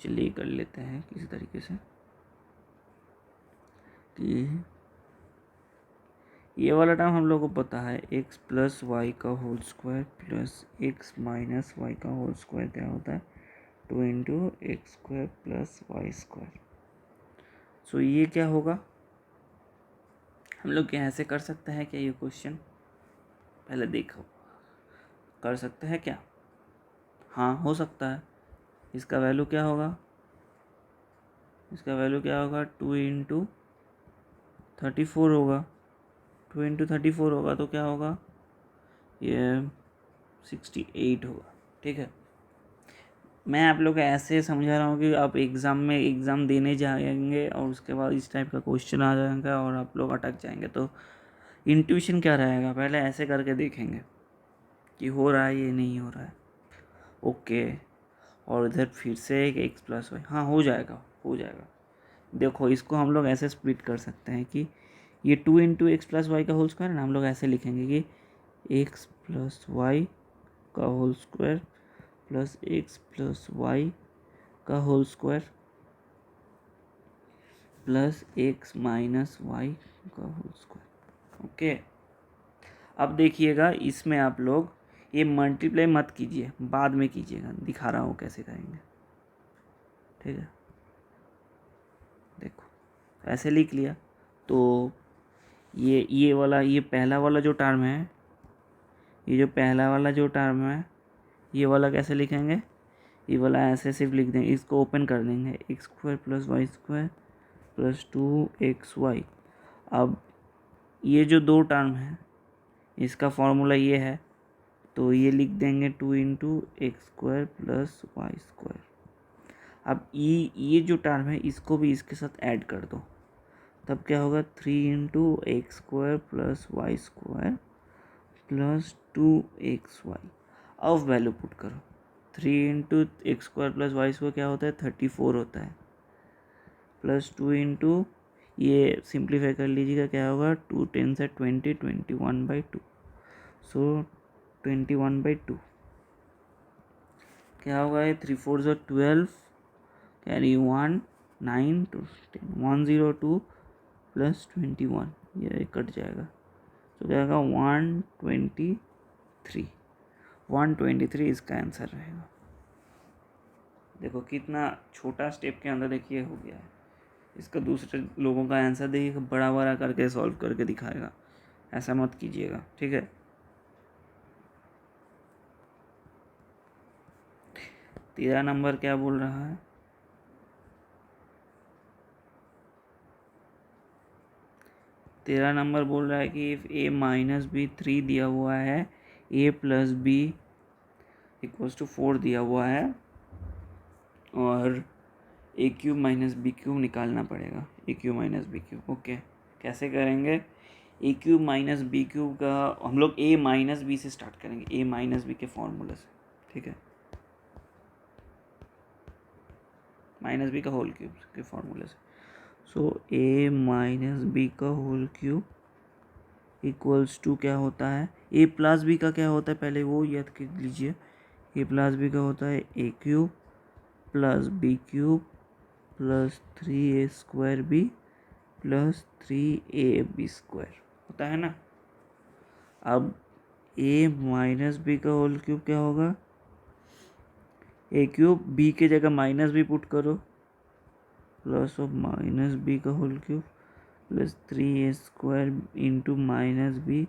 S1: चलिए कर लेते हैं किसी तरीके से कि ये वाला टर्म हम लोग को पता है एक्स प्लस वाई का whole square plus x minus y का होल स्क्वायर क्या होता है 2 into x square plus y square. So ये क्या होगा, हम लोग क्या ऐसे कर सकते हैं क्या, ये क्वेश्चन पहले देखो, कर सकते हैं क्या, हाँ हो सकता है। इसका वैल्यू क्या होगा, इसका वैल्यू क्या होगा 2 इंटू 34 होगा, 2 इंटू 34 होगा तो क्या होगा, ये 68 होगा, ठीक है। मैं आप लोग को ऐसे समझा रहा हूँ कि आप एग्ज़ाम देने जाएंगे और उसके बाद इस टाइप का क्वेश्चन आ जाएगा और आप लोग अटक जाएंगे, तो इंट्यूशन क्या रहेगा, पहले ऐसे करके देखेंगे कि हो रहा है ये नहीं हो रहा है, ओके। और इधर फिर से एक एक्स प्लस वाई, हाँ हो जाएगा। देखो इसको हम लोग ऐसे स्प्लिट कर सकते हैं कि ये 2 इंटू एक्स प्लस वाई का होल स्क्वायर ना, हम लोग ऐसे लिखेंगे कि एक्स प्लस वाई का whole square plus x plus y का whole square plus x minus y का होल स्क्वायर, ओके। अब देखिएगा इसमें आप लोग ये मल्टीप्लाई मत कीजिए, बाद में कीजिएगा, दिखा रहा हूँ कैसे करेंगे, ठीक है। ऐसे लिख लिया। तो ये वाला, ये पहला वाला जो टर्म है, ये जो पहला वाला जो टर्म है, ये वाला कैसे लिखेंगे, ये वाला ऐसे सिर्फ लिख देंगे, इसको ओपन कर देंगे, x square plus y square plus 2xy। अब ये जो दो टर्म है इसका फॉर्मूला ये है, तो ये लिख देंगे 2 × x² प्लस वाई स्क्वायर। अब ये जो टर्म है इसको भी इसके साथ ऐड कर दो, तब क्या होगा 3 × x² plus y square plus 2xy। अब वैल्यू पुट करो, 3 × x² प्लस वाई स्क्वायर क्या होता है 34 होता है, प्लस 2 ये सिंप्लीफाई कर लीजिएगा, क्या होगा 2 10 से 20, 21/2। सो 21/2 क्या होगा, ये 3 4 ज़ा 12, कैरी 1 9 2 10 102 प्लस 21, ये कट जाएगा, तो क्या होगा 123 इसका आंसर रहेगा। देखो कितना छोटा स्टेप के अंदर देखिए हो गया है। इसका दूसरे लोगों का आंसर देखिए बड़ा बड़ा करके सॉल्व करके दिखाएगा, ऐसा मत कीजिएगा, ठीक है। तेरा नंबर क्या बोल रहा है, तेरा नंबर बोल रहा है कि इफ a माइनस बी 3 दिया हुआ है, a plus b equals to 4 दिया हुआ है, और a³ माइनस b³ निकालना पड़ेगा, a³ माइनस b³। ओके, कैसे करेंगे, a³ माइनस b³ का हम लोग a माइनस बी से स्टार्ट करेंगे, a माइनस बी के फॉर्मूले से, ठीक है, माइनस बी का होल क्यूब के फॉर्मूले से। सो a माइनस बी का होल क्यूब इक्वल्स टू क्या होता है, a प्लस बी का क्या होता है पहले वो याद कर लीजिए, a प्लस बी का होता है a³ plus b³ plus 3a² plus 3ab² होता है ना। अब a माइनस बी का होल क्यूब क्या होगा, a³ b के जगह माइनस बी पुट करो, प्लस ऑफ माइनस बी का whole cube plus 3a² into minus b.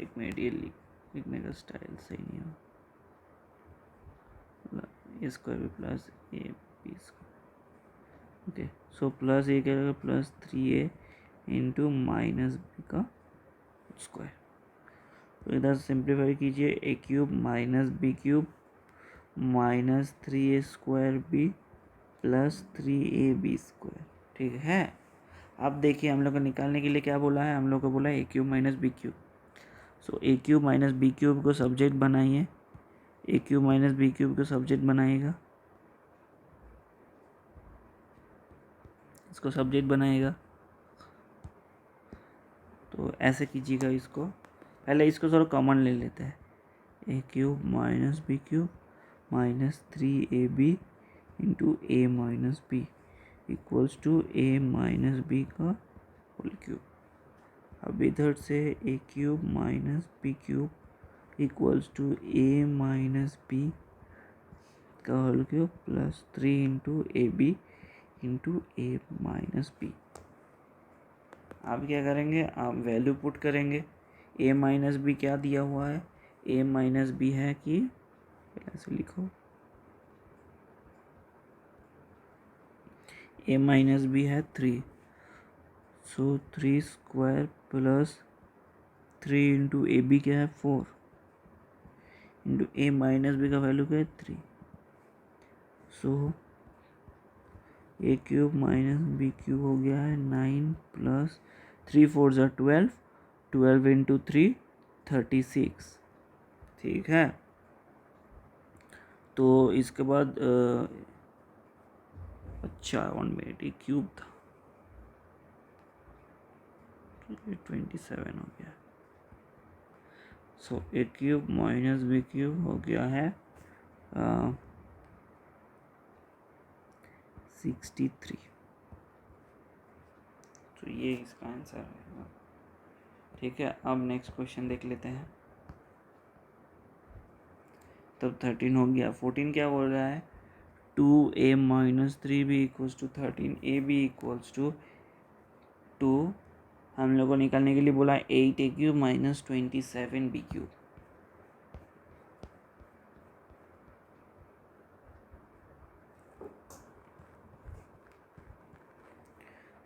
S1: एक मिनट, ये लिखने का स्टाइल सही नहीं हो, a² भी प्लस ab², okay. So plus a क्या रहेगा, plus 3a into minus b का स्क्वायर। तो इधर सिंप्लीफाई कीजिए, a³ minus b³ minus 3a² b plus 3ab², ठीक है। अब देखिए हम लोग को निकालने के लिए क्या बोला है, हम लोग को बोला है a³ माइनस b³। सो a³ माइनस b³ को सब्जेक्ट बनाइए, a³ माइनस b³ को सब्जेक्ट बनाइएगा, इसको सब्जेक्ट बनाइएगा। तो ऐसे कीजिएगा, इसको पहले इसको थोड़ा कॉमन ले लेते हैं, a³ minus b³ minus 3ab into a minus b equals to a minus b का होल क्यूब। अब इधर से a³ minus b³ equals to a minus b का whole cube plus 3 into ab into a minus b। आप क्या करेंगे, आप value put करेंगे, a माइनस बी क्या दिया हुआ है, a माइनस बी है कि ऐसे लिखो, a माइनस बी है 3, so 3² plus 3 into a B क्या है 4 इंटू a माइनस बी का वैल्यू क्या है 3। सो a³ माइनस b³ हो गया है 9 प्लस 3 4 ज़ा 12, 12 इंटू 3 36, ठीक है। तो इसके बाद अच्छा 1 मिनट, ये क्यूब था, 27 हो गया। सो a³ माइनस b³ हो गया है 63। तो ये इसका आंसर है, ठीक है। अब नेक्स्ट क्वेश्चन देख लेते हैं। तब 13 हो गया, 14 क्या बोल रहा है, 2a minus 3b equals to 13ab equals to 2, हम लोग को निकालने के लिए बोला 8a³ माइनस 27b³।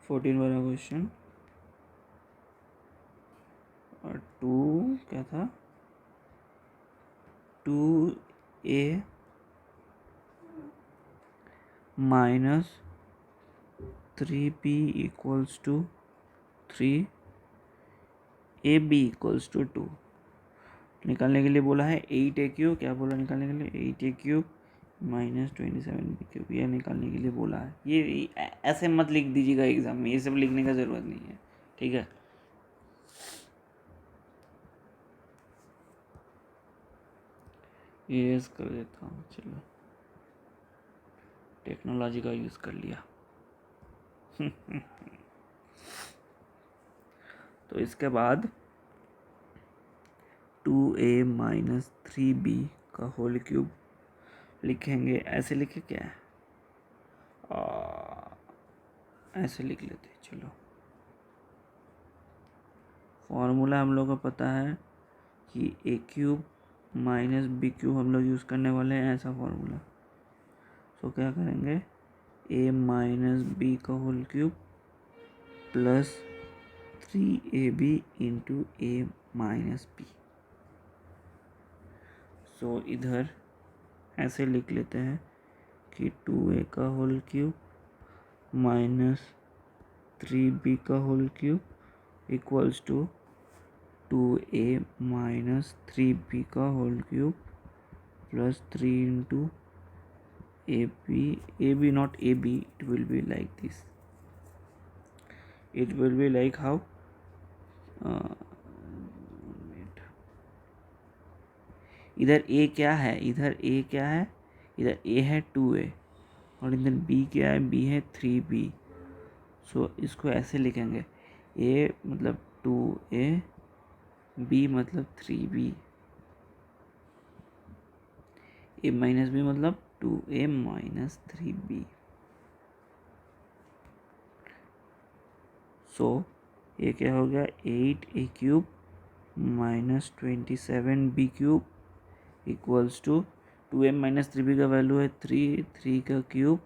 S1: फोर्टीन वाला क्वेश्चन, और 2 क्या था, 2a minus 3b equals to 3, ab equals to 2। निकालने के लिए बोला है 8a³, क्या बोला निकालने के लिए 8a³ माइनस 27b³, यह निकालने के लिए बोला है। ये ऐसे मत लिख दीजिएगा एग्जाम में, ये सब लिखने का ज़रूरत नहीं है, ठीक है। इरेज कर देता हूँ, चलो टेक्नोलॉजी का यूज़ कर लिया। तो इसके बाद 2a माइनस 3b का होल क्यूब लिखेंगे, ऐसे लिखे क्या है, ऐसे लिख लेते हैं। चलो फॉर्मूला हम लोग को पता है कि a³ माइनस b³ हम लोग यूज़ करने वाले हैं, ऐसा फॉर्मूला। तो क्या करेंगे, a माइनस b का whole cube plus 3ab into a minus b। So इधर ऐसे लिख लेते हैं कि 2a का होल क्यूब माइनस 3b का whole cube equals to 2a minus 3b का whole cube plus 3 into ab not ab, it will be like this, it will be like how, इधर a क्या है, इधर a क्या है, इधर a है 2a और इधर b क्या है, b है 3b। सो इसको ऐसे लिखेंगे, a मतलब 2a, b मतलब 3b, a माइनस b मतलब 2a माइनस 3b। सो ये क्या हो गया, 8a³ minus 27b³ equals to 2a minus 3b का वैल्यू है 3, 3 का क्यूब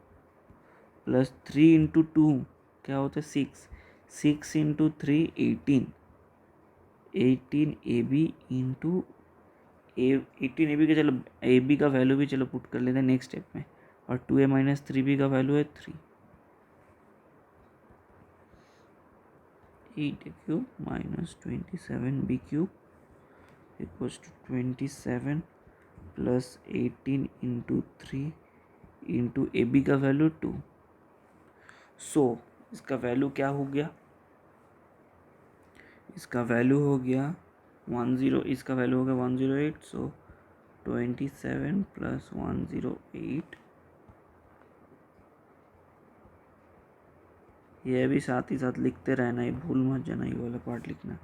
S1: प्लस 3 इंटू 2 क्या होता है 6, 6 इंटू 3 18, 18ab इंटू 18ab का, चलो ab का वैल्यू भी चलो पुट कर लेते हैं नेक्स्ट स्टेप में, और 2a माइनस 3b का वैल्यू है 3, 8a³ minus 27b³ equals to 27 plus 18 into 3 into a b का वैल्यू 2। सो इसका वैल्यू क्या हो गया, इसका वैल्यू हो गया 10, इसका वैल्यू हो गया 108। सो 27 प्लस 108, यह भी साथ ही साथ लिखते रहना, ये भूल मत जाना, ये वाला पार्ट लिखना।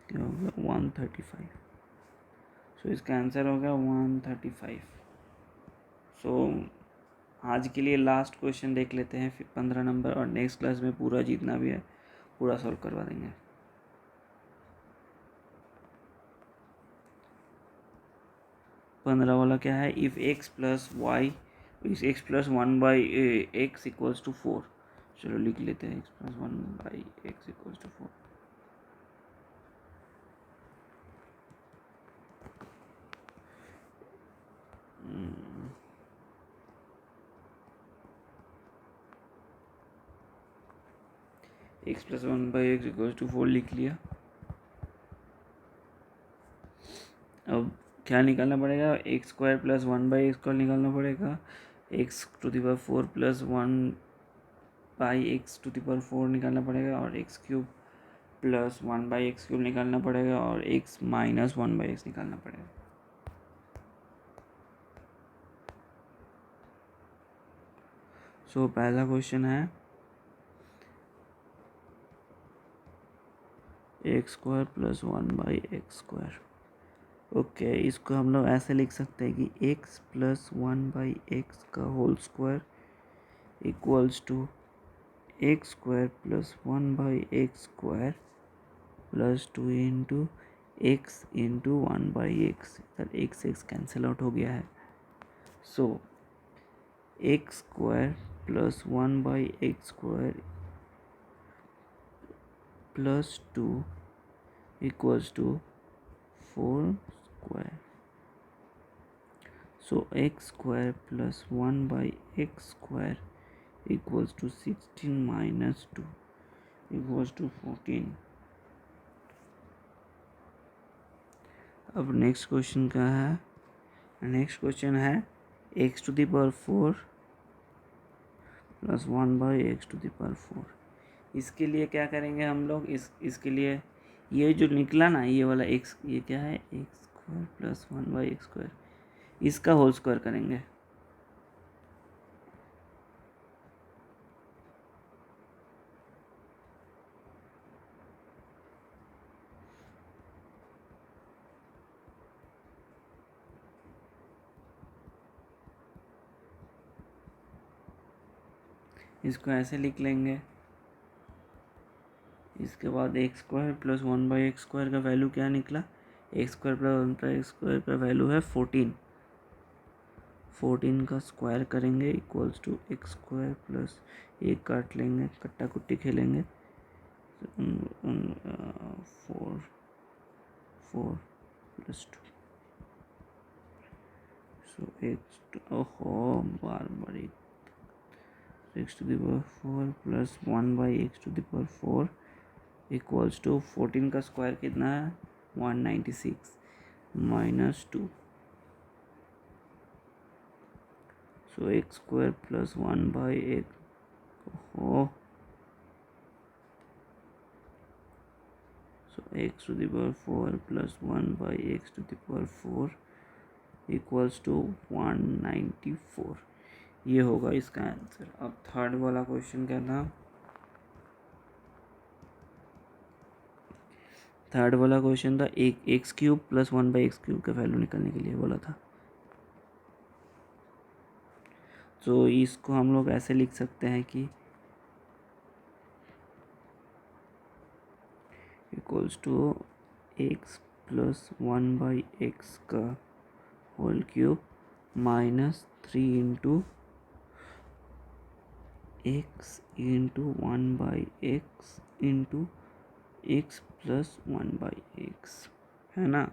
S1: क्या हो गया 135। सो इसका आंसर हो गया 135। सो आज के लिए लास्ट क्वेश्चन देख लेते हैं, फिर 15 नंबर, और नेक्स्ट क्लास में पूरा जितना भी है पूरा सॉल्व करवा देंगे। पंद्रह वाला क्या है, इफ x प्लस वाई इस x plus 1/x equals to 4। चलो लिख लेते हैं x plus 1/x equals to 4। x plus 1/x equals to 4 लिख लिया। अब क्या निकालना पड़ेगा, एक्स स्क्वायर प्लस 1/x निकालना पड़ेगा, x to the power 4 plus 1/x to the power 4 निकालना पड़ेगा, और x³ प्लस 1/x³ निकालना पड़ेगा, और x माइनस 1/x निकालना पड़ेगा। सो पहला क्वेश्चन है x² प्लस 1/x²। ओके, इसको हम लोग ऐसे लिख सकते हैं कि एक्स प्लस 1/x का whole square equals to x square plus 1/x square plus 2 into x into 1/x। इधर एक्स कैंसिल आउट हो गया है। So x square plus 1/x square plus 2 equals to 4 square. So x square plus 1/x square equals to 16 minus 2 equals to 14। अब next question क्या है? Next question है x to the power 4 plus 1/x to the power 4। इसके लिए क्या करेंगे हम लोग? इसके लिए ये जो निकला ना, ये वाला x, ये क्या है? X square plus 1/x square, इसका होल स्क्वायर करेंगे। इसको ऐसे लिख लेंगे। इसके बाद x square plus 1/x square का वैल्यू क्या निकला? X square plus 1/x square का वैल्यू है 14। 14 का स्क्वायर करेंगे equals to x square plus, एक काट लेंगे, कट्टा कुट्टी खेलेंगे, 4 प्लस 2। सो एक्स, ओहो बार x to the power 4 plus 1/x to the power 4 equals to 14 का स्क्वायर कितना है? 196 minus 2। So x square plus 1/x, हो, so x to the power 4 plus 1/x to the power 4 equals to 194। ये होगा इसका answer. अब third वाला question क्या था? थर्ड वाला क्वेश्चन था एक x cube plus 1/x cube का वैल्यू निकालने के लिए बोला था। तो इसको हम लोग ऐसे लिख सकते हैं कि equals to x plus 1/x का whole cube minus 3 into x into 1/x into x plus 1/x, है ना?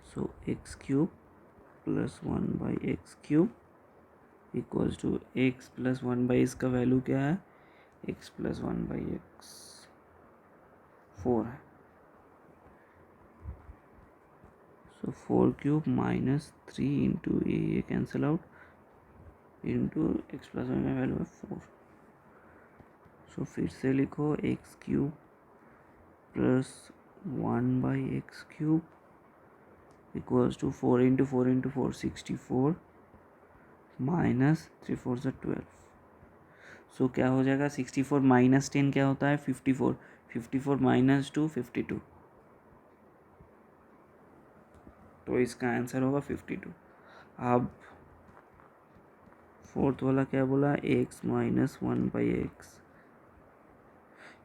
S1: So x cube plus 1/x cube equals to x plus 1/x का वैल्यू क्या है? एक्स प्लस 1/x 4 है। So 4 cube minus 3 into ये cancel out into x plus 1 का value है 4। So फिर से लिखो x cube plus 1/x cube equals to 4 into 4 into 4 64 minus 3 4 से 12। सो क्या हो जाएगा? 64 माइनस 10 क्या होता है? 54। 54 माइनस 2 52। तो इसका आंसर होगा 52। अब फोर्थ वाला क्या बोला? X minus 1/x।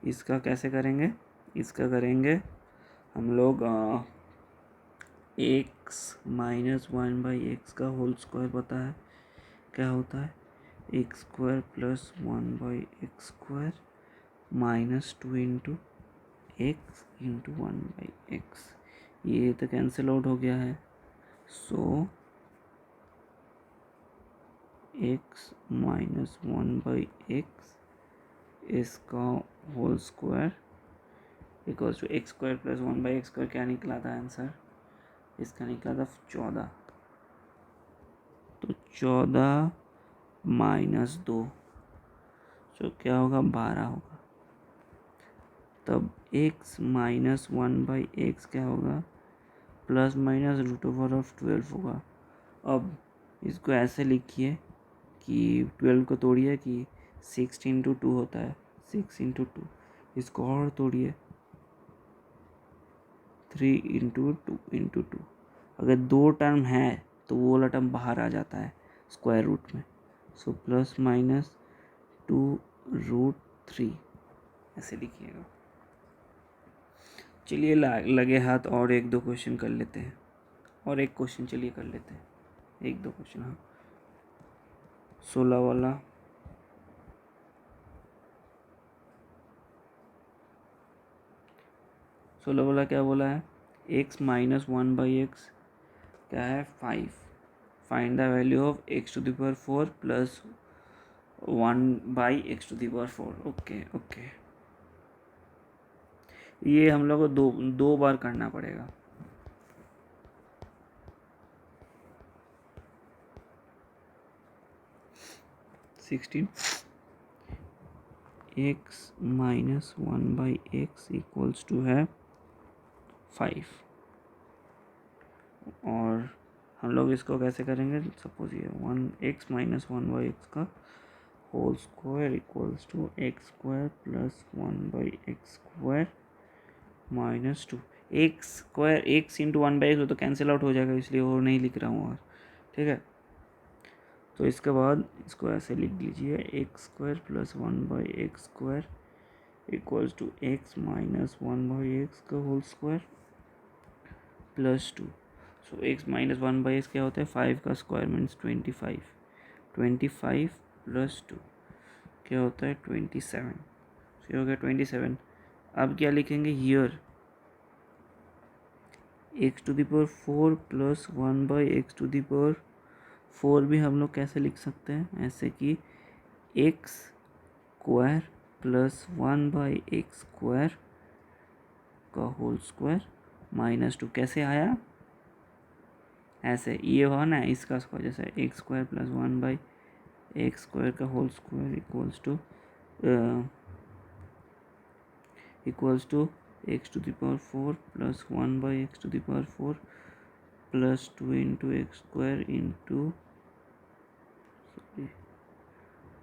S1: इसका कैसे करेंगे? इसका करेंगे हम लोग एक्स माइनस 1/x का होल स्क्वायर पता है क्या होता है? X square plus 1/x square minus 2 into x into 1/x। ये तो कैंसिल आउट हो गया है। सो एक्स माइनस 1/x इसका whole square equals to x square plus 1/x square. क्या निकला था आंसर? इसका निकला था 14। तो 14 माइनस 2, तो क्या होगा? 12 होगा। तब x माइनस 1/x क्या होगा? प्लस माइनस √12 होगा। अब इसको ऐसे लिखिए कि 12 को तोड़िए कि 6 इंटू 2 होता है, 6 इंटू 2। इसको और तोड़िए 3 × 2 × 2। अगर 2 टर्म है तो वो वाला टर्म बाहर आ जाता है स्क्वायर रूट में। सो +-2√3 ऐसे लिखिएगा। चलिए लगे हाथ और 1-2 क्वेश्चन कर लेते हैं। और एक क्वेश्चन चलिए कर लेते हैं, 1-2 क्वेश्चन। हाँ 16 वाला। क्या बोला है? x - 1/x क्या है? 5। Find the value of x⁴ plus 1/x⁴। Okay. ये हम लोग को दो बार करना पड़ेगा। x - 1/x इक्वल्स टू है 5। और हम लोग इसको कैसे करेंगे? सपोज ये x - 1/x का whole square equals to x² plus 1/x² -2। x into 1/x हो तो कैंसिल आउट हो जाएगा, इसलिए वो नहीं लिख रहा हूँ। और ठीक है, तो इसके बाद इसको ऐसे लिख लीजिए x² plus 1/x² equals to x - 1/x का होल स्क्वायर प्लस 2। सो x - 1/x क्या होता है? 5 का स्क्वायर मीन्स 25। 25 प्लस 2 क्या होता है? 27। सो हो गया 27। अब क्या लिखेंगे? हियर x⁴ प्लस 1/x⁴ भी हम लोग कैसे लिख सकते हैं? ऐसे कि x² प्लस 1/x² का होल स्क्वायर -2। कैसे आया? ऐसे ये हुआ ना, इसका स्क्वायर, जैसे x² प्लस 1/x² का whole square equals to x⁴ plus 1/x⁴ plus 2 into x² into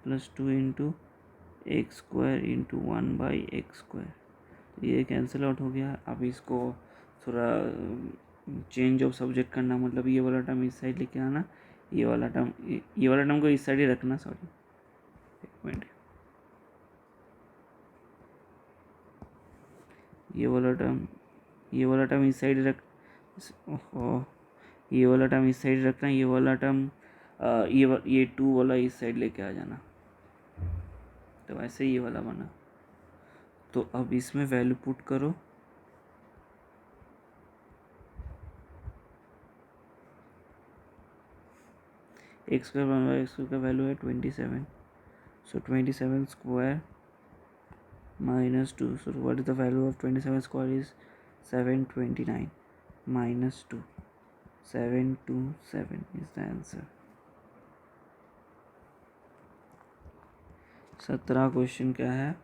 S1: plus 2 into x² into 1/x²। ये कैंसिल आउट हो गया। अब इसको थोड़ा चेंज ऑफ सब्जेक्ट करना, मतलब ये वाला टर्म इस साइड लेके आना, ये वाला टर्म को इस साइड ही रखना। सॉरी, एक मिनट। ये वाला टर्म इस साइड रख, ये वाला टर्म इस साइड रखना। ये वाला टर्म ये 2 वाला इस साइड लेके आ जाना। तो ऐसे ये वाला बना। तो अब इसमें वैल्यू पुट करो। x² 1/x² का वैल्यू है 27। सो 27 square -2। So what is the value of 27 square? Is 729 minus 2. 727 is the answer. 17 question क्या है?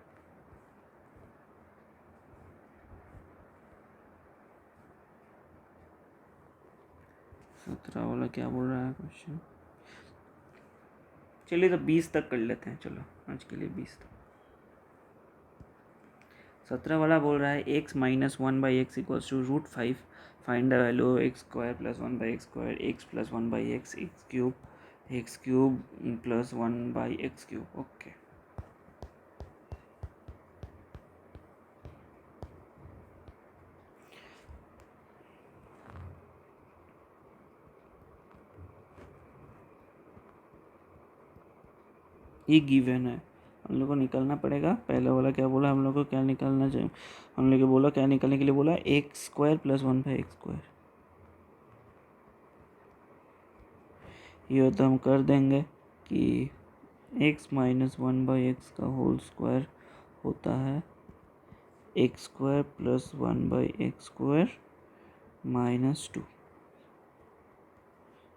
S1: सत्रह वाला क्या बोल रहा है क्वेश्चन? चलिए तो 20 तक कर लेते हैं। चलो आज के लिए 20 तक। 17 वाला बोल रहा है x - 1/x equals to √5। Find the value of x² plus 1/x², x plus 1/x, x³ plus 1/x³। Okay, ये गिवन है, हम लोग को निकलना पड़ेगा। पहले वाला क्या बोला? हम लोग को क्या निकालना चाहिए? हम लोग को बोला क्या निकालने के लिए बोला? x² plus 1/x²। ये तो हम कर देंगे कि x - 1/x का होल स्क्वायर होता है x² प्लस 1/x² -2।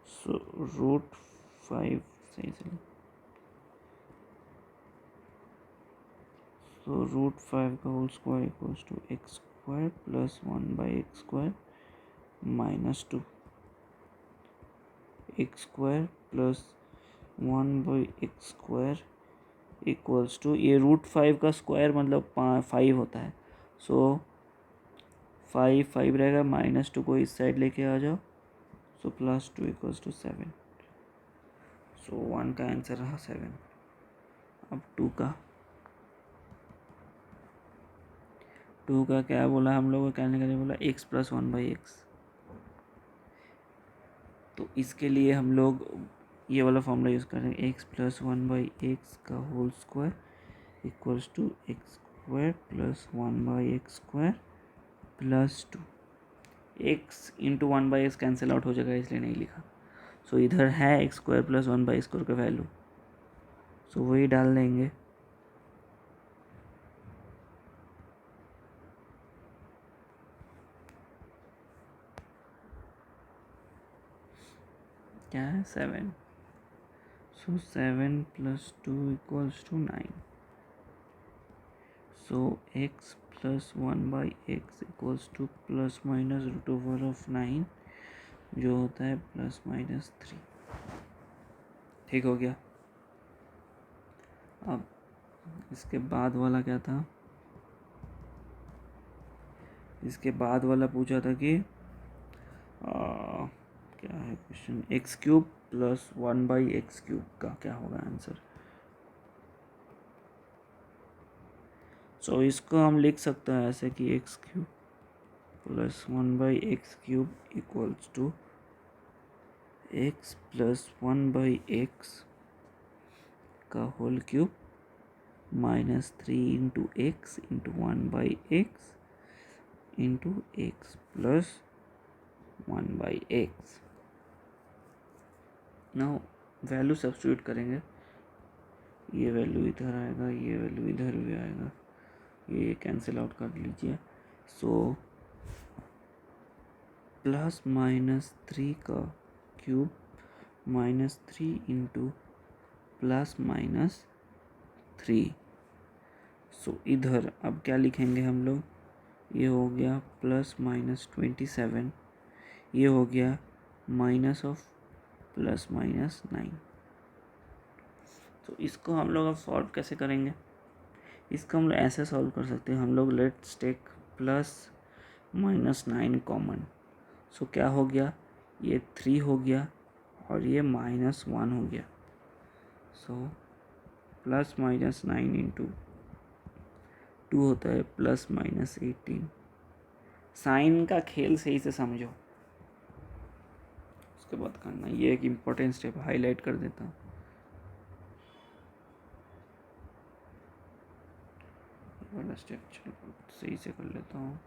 S1: सो √5 सही से, so √5 का whole square equals to x² plus 1/x² -2। x² plus 1/x² equals to, ये √5 का स्क्वायर मतलब 5 होता है। सो 5 रहेगा, -2 को इस साइड लेके आ जाओ, सो +2 = 7। सो 1 का आंसर रहा 7। अब 2 का क्या बोला हम लोगों को, क्या निकालने बोला, x + 1/x। तो इसके लिए हम लोग ये वाला फॉर्मूला यूज़ करेंगे, x + 1/x का whole square = x² + 1/x² + 2। x × 1/x cancel out हो जाएगा, इसलिए नहीं लिखा। सो इधर है x² + 1/x² का वैल्यू, सो वही डाल देंगे। क्या है, 7। सो 7 + 2 = 9। सो x + 1/x = ±√9, जो होता है ±3। ठीक हो गया। अब इसके बाद वाला क्या था, इसके बाद वाला पूछा था कि क्या है क्वेश्चन, x³ + 1/x³ का क्या होगा आंसर। सो इसको हम लिख सकते हैं ऐसे कि x³ + 1/x³ = x + 1/x का whole cube -3 × x × 1/x × x + 1/x। Now value substitute करेंगे, ये वैल्यू इधर आएगा, ये वैल्यू इधर भी आएगा, ये कैंसिल आउट कर लीजिए। सो +-3 का क्यूब -3 × +-3। सो इधर अब क्या लिखेंगे हम लोग, ये हो गया +-27, ये हो गया -(+-9). तो इसको हम लोग अब सॉल्व कैसे करेंगे, इसको हम लोग ऐसे सॉल्व कर सकते हैं, हम लोग लेट्स टेक +-9 कॉमन। सो क्या हो गया, ये 3 हो गया और ये -1 हो गया। सो +-9 × 2 होता है +-18। साइन का खेल सही से समझो, उसके बाद करना। ये एक इम्पोर्टेंट स्टेप हाईलाइट कर देता हूँ। वाला स्टेप चलो सही से कर लेता हूँ।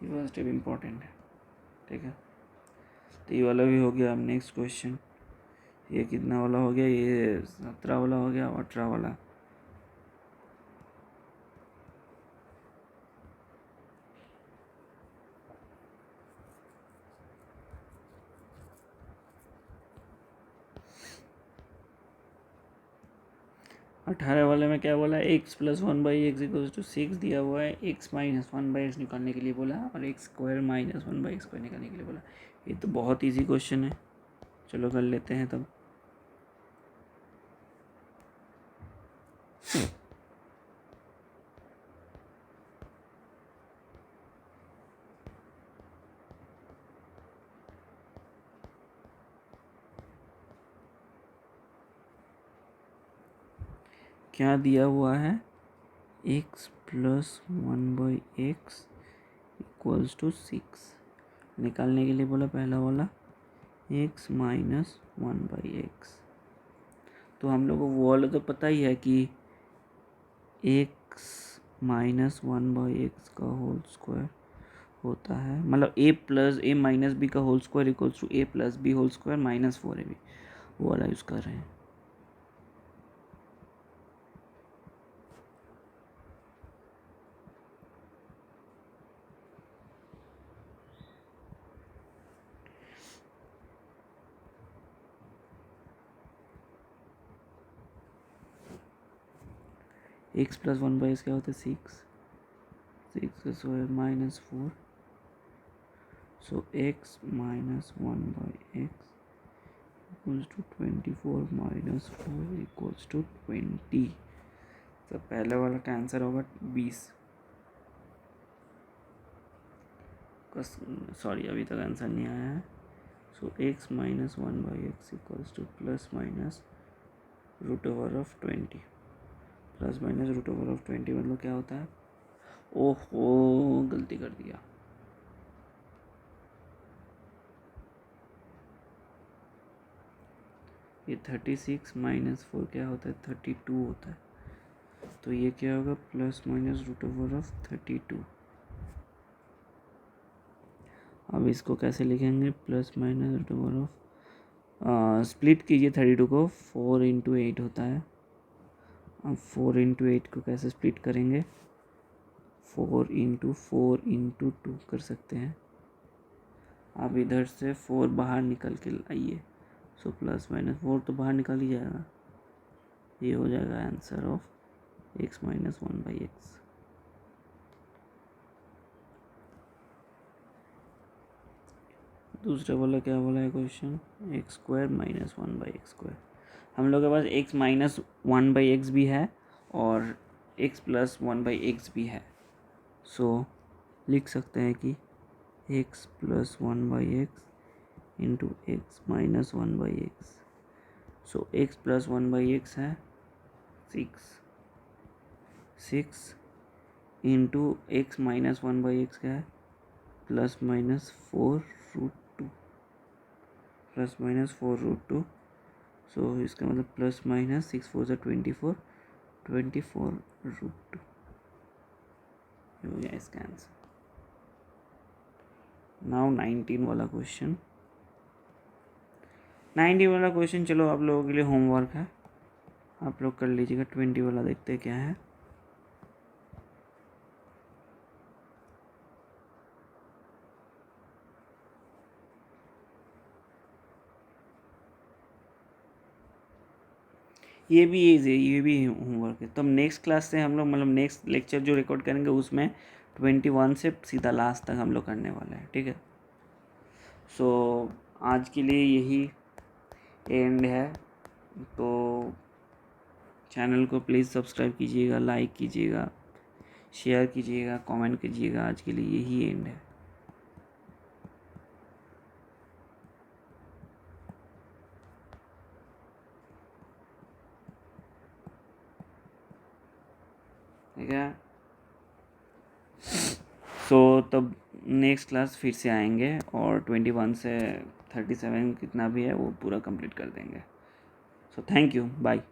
S1: ये वाला स्टेप इम्पोर्टेंट है, ठीक है। तो ये वाला भी हो गया। अब नेक्स्ट क्वेश्चन, ये कितना वाला हो गया, ये 17 वाला हो गया, 18 वाला। अठारह वाले में क्या बोला, x + 1/x = 6 दिया हुआ है, x - 1/x निकालने के लिए बोला, और x² - 1/x² निकालने के लिए बोला। ये तो बहुत इजी क्वेश्चन है, चलो कर लेते हैं तब। क्या दिया हुआ है, x + 1/x = 6 निकालने के लिए बोला, पहला वाला x - 1/x। तो हम लोग को वो वाला तो पता ही है कि x - 1/x का होल स्क्वायर होता है, मतलब a + a - b का whole square = a + b whole square -4ab, वो वाला यूज़ कर रहे हैं। x + 1/x क्या होता है, 6 का square -4। So x - 1/x equals to 24 minus 4 equals to 20। तो पहले वाला का आंसर होगा 20 का। सॉरी, अभी तक आंसर नहीं आया है। So x minus 1/x equals to plus minus root over of 20। Plus minus root over of 20 मतलब क्या होता है? ओहो, गलती कर दिया। ये 36 माइनस 4 क्या होता है? 32 होता है। तो ये क्या होगा? Plus minus root over of 32। अब इसको कैसे लिखेंगे? Plus minus root over of, split कीजिए 32 को, 4 इंटू 8 होता है। अब 4 इंटू 8 को कैसे स्प्लिट करेंगे? 4 इंटू 2 कर सकते हैं। अब इधर से 4 बाहर निकल के लाइए। सो प्लस माइनस 4 तो बाहर निकल ही जाएगा। ये हो जाएगा answer of x minus 1/x। दूसरा वाला क्या बोला है question? X square minus 1/x²। हम लोग के पास x माइनस 1/x भी है और x प्लस 1/x भी है। सो लिख सकते हैं कि x plus 1/x into x minus 1/x। सो x प्लस 1/x है 6 इंटू एक्स माइनस 1/x क्या है? Plus minus 4√2। Plus minus 4√2। सो इसका मतलब प्लस माइनस 6 4 से 24 24√2 हो गया इसका आंसर। नाउ 19 वाला क्वेश्चन। 19 वाला क्वेश्चन चलो आप लोगों के लिए होमवर्क है, आप लोग कर लीजिएगा। 20 वाला देखते क्या है। ये भी इजी है, ये भी होमवर्क है। तो हम नेक्स्ट क्लास से हम लोग मतलब नेक्स्ट लेक्चर जो रिकॉर्ड करेंगे उसमें 21 से सीधा लास्ट तक हम लोग करने वाले हैं, ठीक है। सो आज के लिए यही एंड है। तो चैनल को प्लीज़ सब्सक्राइब कीजिएगा, लाइक कीजिएगा, शेयर कीजिएगा, कमेंट कीजिएगा। आज के लिए यही एंड है। ठीक है। सो तब नेक्स्ट क्लास फिर से आएंगे और 21 से 37 कितना भी है वो पूरा कंप्लीट कर देंगे। So thank you, bye.